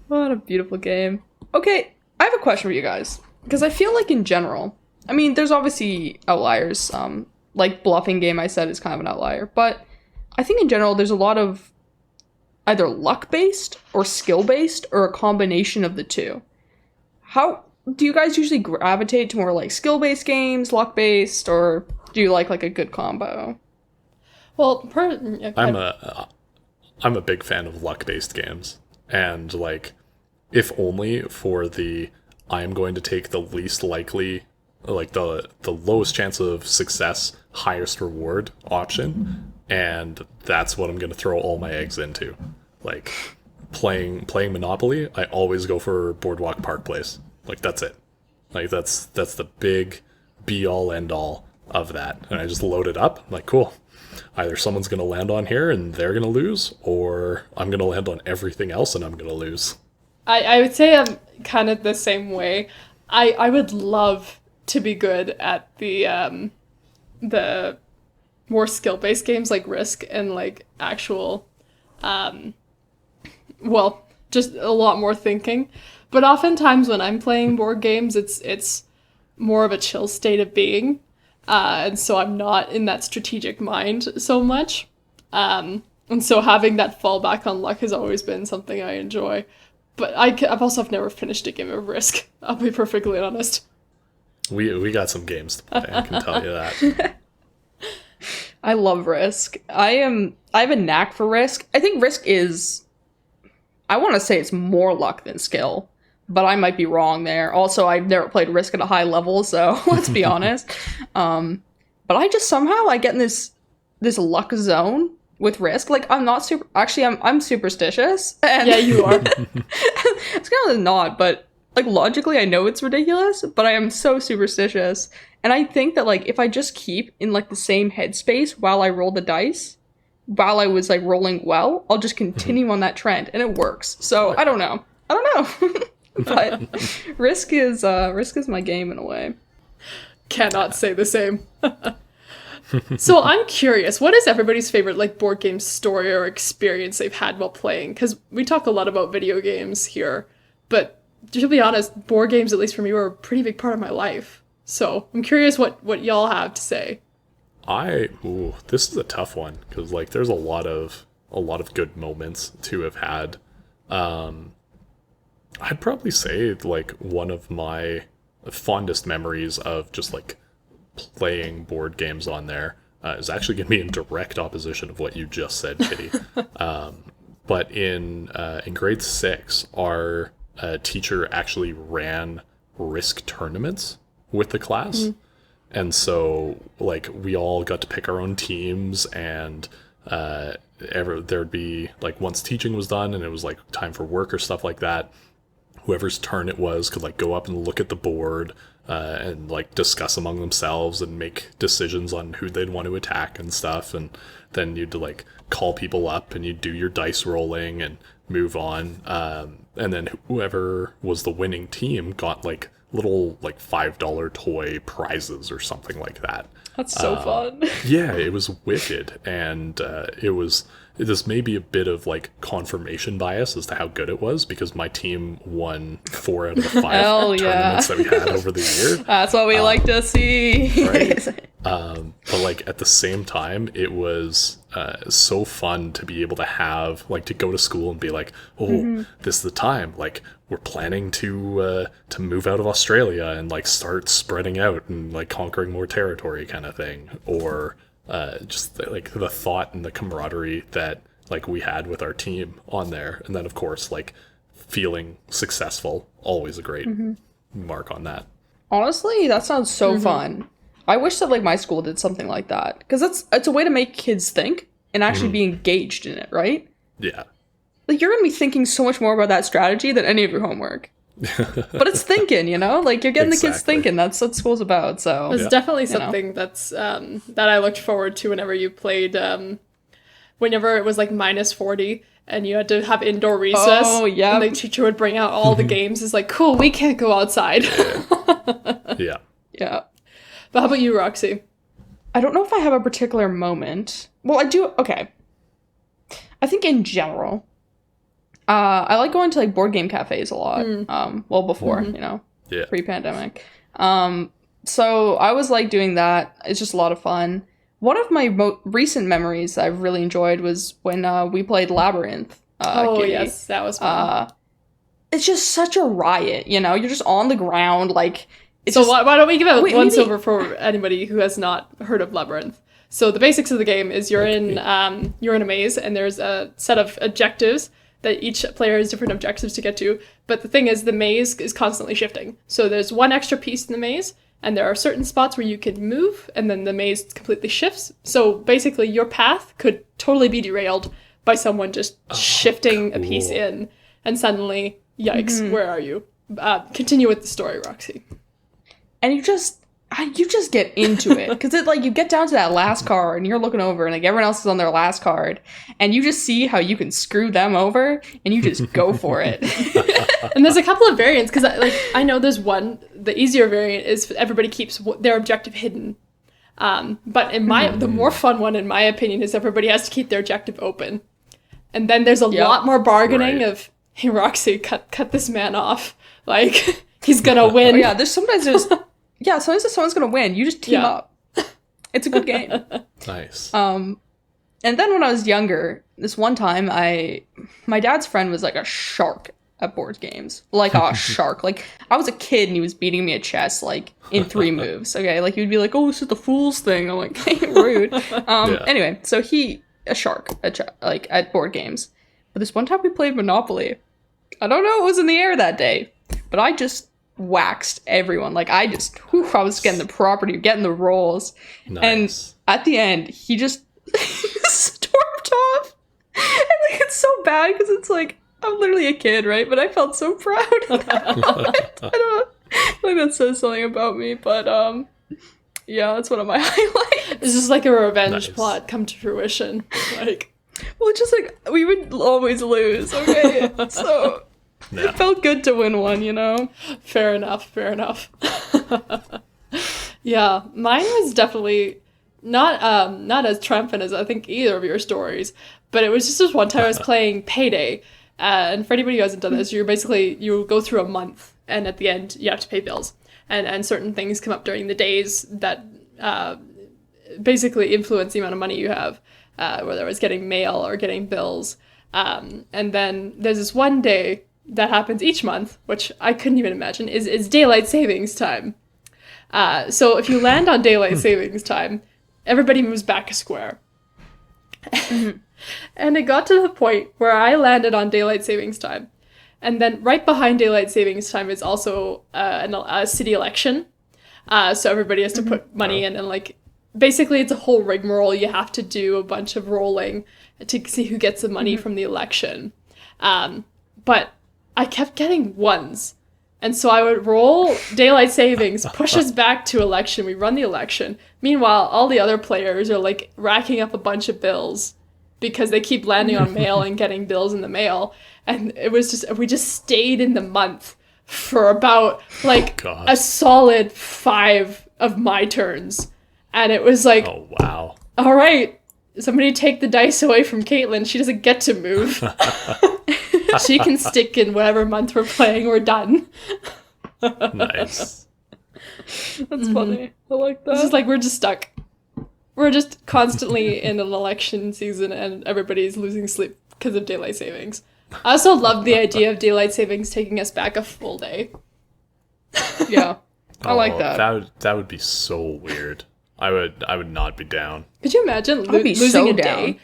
S3: What a beautiful game. Okay, I have a question for you guys, because I feel like in general, I mean, there's obviously outliers, like bluffing game I said is kind of an outlier, but I think in general there's a lot of either luck-based or skill-based or a combination of the two. How do you guys usually gravitate to more, like, skill-based games, luck-based, or do you like a good combo?
S1: Well,
S2: I'm a big fan of luck-based games, and, like, if only for the I'm going to take the least likely, like, the lowest chance of success, highest reward option, and that's what I'm going to throw all my eggs into. Like, playing Monopoly, I always go for Boardwalk Park Place. Like, that's it. Like, that's the big be-all, end-all of that. And I just load it up. I'm like, cool. Either someone's going to land on here and they're going to lose, or I'm going to land on everything else and I'm going to lose.
S1: I would say I'm kind of the same way. I would love to be good at the more skill-based games like Risk and like actual well, just a lot more thinking. But oftentimes when I'm playing board games, it's more of a chill state of being. And so I'm not in that strategic mind so much. And so having that fallback on luck has always been something I enjoy. But I've also never finished a game of Risk. I'll be perfectly honest.
S2: We got some games to play, I can tell you that.
S3: I love Risk. I have a knack for Risk. I think Risk is, I want to say it's more luck than skill, but I might be wrong there. Also, I've never played Risk at a high level, so let's be honest. But I just somehow I get in this luck zone with Risk. Like I'm not super. Actually, I'm superstitious. And
S1: Yeah, you are.
S3: it's kind of not, but like logically, I know it's ridiculous. But I am so superstitious, and I think that like if I just keep in like the same headspace while I roll the dice, while I was like rolling well, I'll just continue on that trend, and it works. So I don't know. But Risk is my game in a way.
S1: Cannot say the same. So I'm curious, what is everybody's favorite like board game story or experience they've had while playing? Because we talk a lot about video games here, but to be honest, board games, at least for me, were a pretty big part of my life. So I'm curious what y'all have to say.
S2: This is a tough one because like there's a lot of good moments to have had. I'd probably say like one of my fondest memories of just like playing board games on there is actually going to be in direct opposition of what you just said, Kitty. But in grade 6, our teacher actually ran Risk tournaments with the class. Mm-hmm. And so, like, we all got to pick our own teams, and there'd be, like, once teaching was done and it was, like, time for work or stuff like that, whoever's turn it was could, like, go up and look at the board and, like, discuss among themselves and make decisions on who they'd want to attack and stuff. And then you'd, like, call people up and you'd do your dice rolling and move on. And then whoever was the winning team got, like, little like $5 toy prizes or something like that.
S3: That's so fun.
S2: Yeah, it was wicked, and this may be a bit of like confirmation bias as to how good it was because my team won 4 out of the 5 tournaments that we had over the year.
S3: That's what we like to see.
S2: Right? But like at the same time, it was so fun to be able to have like to go to school and be like, oh, this is the time. Like we're planning to move out of Australia and like start spreading out and like conquering more territory kind of thing, or just like the thought and the camaraderie that like we had with our team on there, and then of course like feeling successful, always a great mark on that.
S3: Honestly, that sounds so fun. I wish that like my school did something like that, because it's a way to make kids think and actually be engaged in it, right?
S2: Yeah.
S3: Like you're gonna be thinking so much more about that strategy than any of your homework. But it's thinking, you know, like you're getting the kids thinking. That's what school's about. So
S1: it's definitely something that's that I looked forward to whenever you played. Whenever it was like -40 and you had to have indoor recess.
S3: Oh yeah.
S1: And the teacher would bring out all the games. It's like, cool, we can't go outside.
S2: Yeah.
S3: Yeah.
S1: But how about you, Roxy?
S3: I don't know if I have a particular moment. Well, I do. Okay. I think in general, I like going to like board game cafes a lot. Well, before, you know, pre-pandemic. So I was like doing that. It's just a lot of fun. One of my recent memories that I've really enjoyed was when we played Labyrinth.
S1: Giddy. Yes, that was fun.
S3: It's just such a riot, you know? You're just on the ground, like...
S1: Why don't we give it once over for anybody who has not heard of Labyrinth? So the basics of the game is you're in a maze, and there's a set of objectives that each player has different objectives to get to. But the thing is, the maze is constantly shifting. So there's one extra piece in the maze, and there are certain spots where you can move, and then the maze completely shifts. So basically, your path could totally be derailed by someone just shifting a piece in, and suddenly, yikes, where are you? Continue with the story, Roxy.
S3: And you just... you just get into it because it like you get down to that last card and you're looking over and like everyone else is on their last card and you just see how you can screw them over and you just go for it.
S1: And there's a couple of variants because I know there's one. The easier variant is everybody keeps their objective hidden. But in the more fun one, in my opinion, is everybody has to keep their objective open. And then there's a lot more bargaining of, hey, Roxy, cut this man off. Like, he's gonna win.
S3: Oh, yeah, sometimes someone's gonna win. You just team up. It's a good game.
S2: Nice.
S3: And then when I was younger, this one time, my dad's friend was like a shark at board games. Like a shark. Like, I was a kid and he was beating me at chess, like, in 3 moves. Okay, like, he'd be like, oh, this is the fool's thing. I'm like, hey, rude. Anyway, so a shark, at board games. But this one time we played Monopoly. I don't know what was in the air that day, but I just waxed everyone. Like, I was getting the property, getting the rolls.
S2: Nice.
S3: And at the end, he just stormed off. And, like, it's so bad because it's like, I'm literally a kid, right? But I felt so proud. I don't know. I think that says something about me, but yeah, that's one of my highlights.
S1: This is like a revenge plot come to fruition. Like,
S3: well, it's just like we would always lose, okay? So it felt good to win one, you know?
S1: Fair enough. Yeah, mine was definitely not as triumphant as I think either of your stories, but it was just this one time I was playing Payday. And for anybody who hasn't done this, you go through a month, and at the end, you have to pay bills. And certain things come up during the days that basically influence the amount of money you have, whether it's getting mail or getting bills. And then there's this one day that happens each month, which I couldn't even imagine, is daylight savings time. So if you land on daylight savings time, everybody moves back a square. And it got to the point where I landed on daylight savings time. And then right behind daylight savings time is also a city election. So everybody has to put money in, and like basically it's a whole rigmarole. You have to do a bunch of rolling to see who gets the money from the election. But I kept getting ones. And so I would roll daylight savings, push us back to election. We run the election. Meanwhile, all the other players are like racking up a bunch of bills because they keep landing on mail and getting bills in the mail. And it was just, we just stayed in the month for about like a solid 5 of my turns. And it was like,
S2: oh, wow.
S1: All right, somebody take the dice away from Caitlin. She doesn't get to move. She can stick in whatever month we're playing. We're done.
S2: Nice.
S3: That's funny. I like that.
S1: It's just like we're just stuck. We're just constantly in an election season and everybody's losing sleep because of daylight savings. I also love the idea of daylight savings taking us back a full day.
S3: Yeah. I like that.
S2: That would be so weird. I would not be down.
S1: Could you imagine losing
S3: so
S1: a day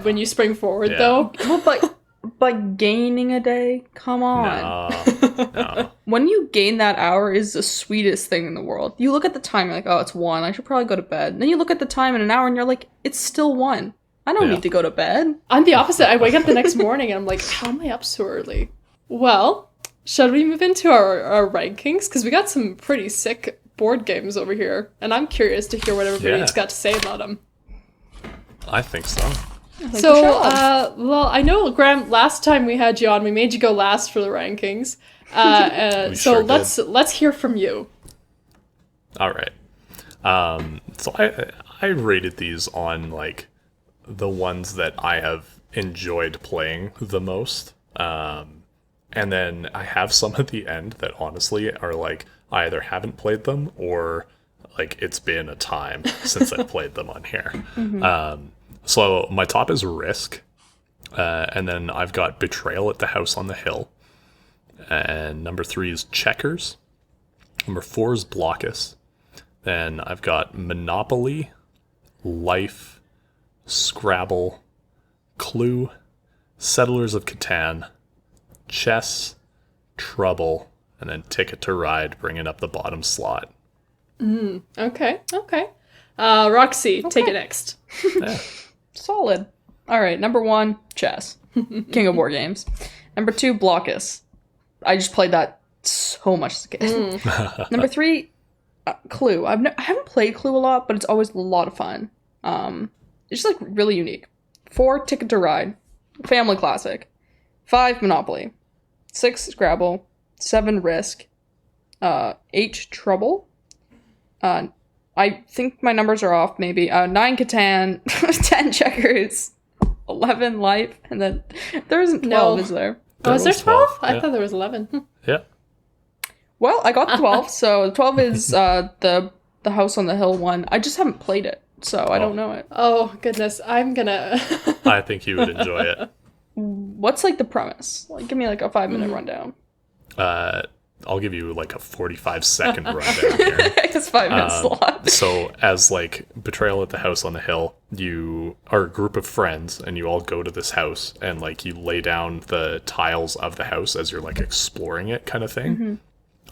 S1: when you spring forward, though?
S3: Well, but gaining a day? Come on.
S2: No.
S3: When you gain that hour is the sweetest thing in the world. You look at the time, you're like, oh, it's 1. I should probably go to bed. And then you look at the time in an hour and you're like, it's still 1. I don't need to go to bed.
S1: I'm the opposite. I wake up the next morning and I'm like, how am I up so early? Well, should we move into our rankings? Because we got some pretty sick board games over here. And I'm curious to hear what everybody's got to say about them.
S2: I think so.
S1: So, well, I know, Graeme, last time we had you on, we made you go last for the rankings. So let's hear from you.
S2: All right. So I rated these on like the ones that I have enjoyed playing the most. And then I have some at the end that honestly are like I either haven't played them or like it's been a time since I've played them on here. So my top is Risk, and then I've got Betrayal at the House on the Hill, and number 3 is Checkers, number 4 is Blockus, then I've got Monopoly, Life, Scrabble, Clue, Settlers of Catan, Chess, Trouble, and then Ticket to Ride, bringing up the bottom slot.
S1: Okay. Roxy, take it next.
S2: Yeah.
S3: Solid. All right, number 1, chess. King of board games. Number 2, Blockus. I just played that so much as a kid. Number 3, Clue. I haven't played Clue a lot, but it's always a lot of fun. It's just like really unique. 4, Ticket to Ride, family classic. 5, Monopoly. 6, Scrabble. 7, Risk. 8, Trouble. I think my numbers are off, maybe. 9, Catan. 10, Checkers. 11, Life. And then there isn't 12, is there?
S1: Oh, is there 12?
S2: Yeah.
S1: I thought there was 11.
S2: Yeah.
S3: Well, I got the 12, so 12 is the House on the Hill one. I just haven't played it, so I don't know it.
S1: Oh, goodness. I'm gonna...
S2: I think you would enjoy it.
S3: What's, like, the premise? Like, give me, like, a 5-minute rundown.
S2: I'll give you like a 45-second rundown here.
S3: It's 5 minutes slot.
S2: So as like Betrayal at the House on the Hill, you are a group of friends and you all go to this house and like you lay down the tiles of the house as you're like exploring it kind of thing.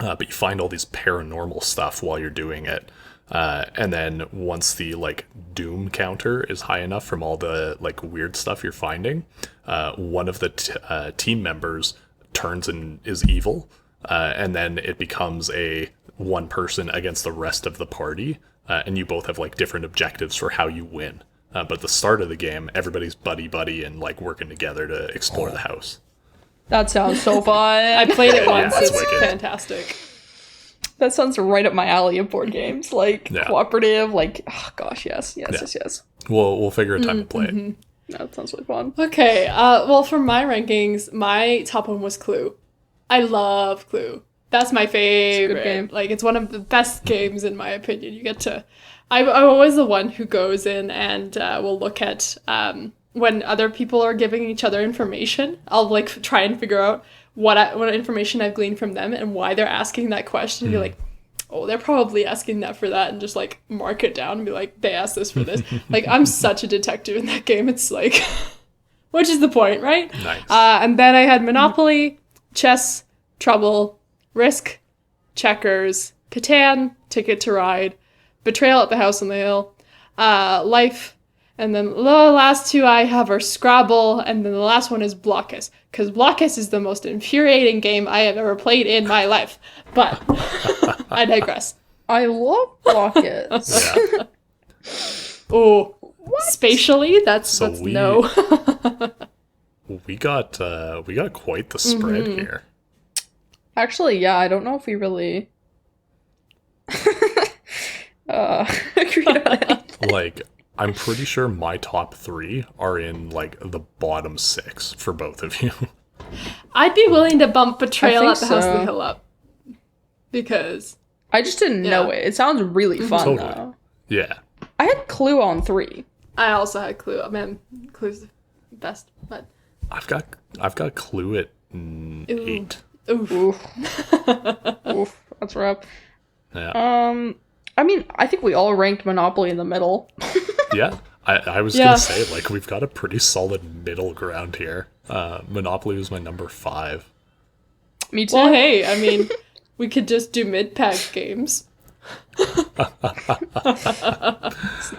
S2: But you find all these paranormal stuff while you're doing it. And then once the like doom counter is high enough from all the like weird stuff you're finding, one of the team members turns and is evil. And then it becomes a one person against the rest of the party, and you both have like different objectives for how you win. But at the start of the game, everybody's buddy and like working together to explore the house.
S3: That sounds so fun.
S1: I played it once.
S2: it's
S1: It's
S2: wicked.
S1: fantastic.
S3: That sounds right up my alley of board games. Like,
S2: Yeah.
S3: cooperative, like, oh gosh, yes.
S2: We'll figure a time to play it.
S3: That sounds really fun.
S1: Okay, well, for my rankings, my top one was Clue. I love Clue. That's my favorite.
S3: It's a good game.
S1: Like, it's one of the best games, in my opinion. You get to... I'm always the one who goes in and will look at... when other people are giving each other information, I'll, like, try and figure out what information I've gleaned from them and why they're asking that question. And be like, oh, they're probably asking that for that, and just, like, mark it down and be like, they asked this for this. Like, I'm such a detective in that game. It's like... which is the point, right?
S2: Nice.
S1: And then I had Monopoly... Chess, Trouble, Risk, Checkers, Catan, Ticket to Ride, Betrayal at the House on the Hill, Life, and then the last 2 I have are Scrabble, and then the last one is Blockus, because Blockus is the most infuriating game I have ever played in my life. But I digress.
S3: I love Blockets.
S2: Yeah.
S1: Oh, spatially, that's
S2: we-
S1: no.
S2: We got quite the spread here.
S3: Actually, yeah, I don't know if we really agreed on anything.
S2: Like, I'm pretty sure my top 3 are in like the bottom 6 for both of you.
S1: I'd be willing to bump Betrayal
S3: I
S1: at
S3: think
S1: the House on
S3: so.
S1: the Hill up. Because...
S3: I just didn't know
S1: Yeah.
S3: it. It sounds really fun,
S2: Totally.
S3: though.
S2: Yeah.
S3: I had Clue on 3.
S1: I also had Clue. Man, Clue's the best, but...
S2: I've got Clue at 8.
S1: Oof.
S3: Oof, that's rough.
S2: Yeah.
S3: I mean, I think we all ranked Monopoly in the middle.
S2: Yeah. I was
S1: Yeah.
S2: gonna say, like, we've got a pretty solid middle ground here. Monopoly was my number 5.
S3: Me too.
S1: Well, hey, I mean, we could just do mid-pack games.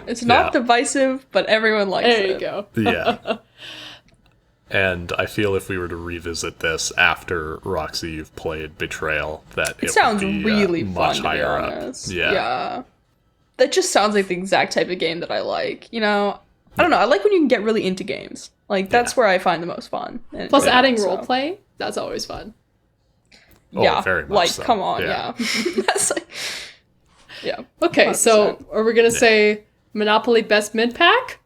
S3: It's not
S2: Yeah.
S3: divisive, but everyone likes
S1: There
S3: it.
S1: you go.
S2: Yeah. And I feel if we were to revisit this after Roxy, you've played Betrayal, that
S3: It sounds
S2: would be,
S3: really
S2: much
S3: fun, to be
S2: higher
S3: honest.
S2: up. Yeah.
S3: That just sounds like the exact type of game that I like. You know, I don't know. I like when you can get really into games. Like, that's where I find the most fun. And
S1: Plus,
S3: enjoy
S1: adding
S3: it, so.
S1: roleplay, that's always fun.
S2: Oh,
S3: Yeah,
S2: very much
S3: like,
S2: so.
S3: come on,
S2: Yeah.
S3: yeah. That's like, yeah.
S1: Okay, so
S3: 100%.
S1: are we going to say Monopoly best mid-pack?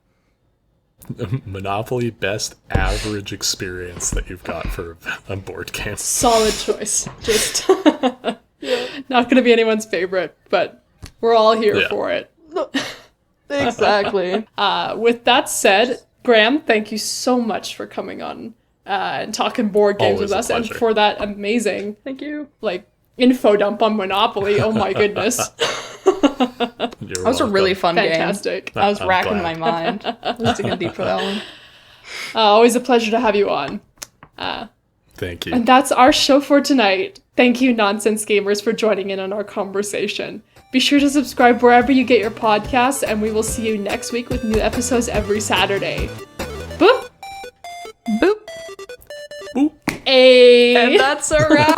S2: Monopoly, best average experience that you've got for a board game.
S1: Solid choice. Just not going to be anyone's favorite, but we're all here
S2: Yeah.
S1: for it.
S3: Exactly.
S1: With that said, Graeme, thank you so much for coming on and talking board games
S2: Always
S1: with
S2: a
S1: us, and
S2: pleasure.
S1: for that amazing
S3: Thank you.
S1: like info dump on Monopoly. Oh my goodness,
S2: You're
S3: That was a really fun game.
S1: fantastic!
S3: I was
S2: I'm
S3: racking
S2: glad.
S3: my mind. I was digging deep for that one.
S1: Always a pleasure to have you on.
S2: Thank you.
S1: And that's our show for tonight. Thank you, Nonsense Gamers, for joining in on our conversation. Be sure to subscribe wherever you get your podcasts, and we will see you next week with new episodes every Saturday. Boop!
S3: Boop.
S2: Boop.
S1: Hey!
S3: And that's a wrap.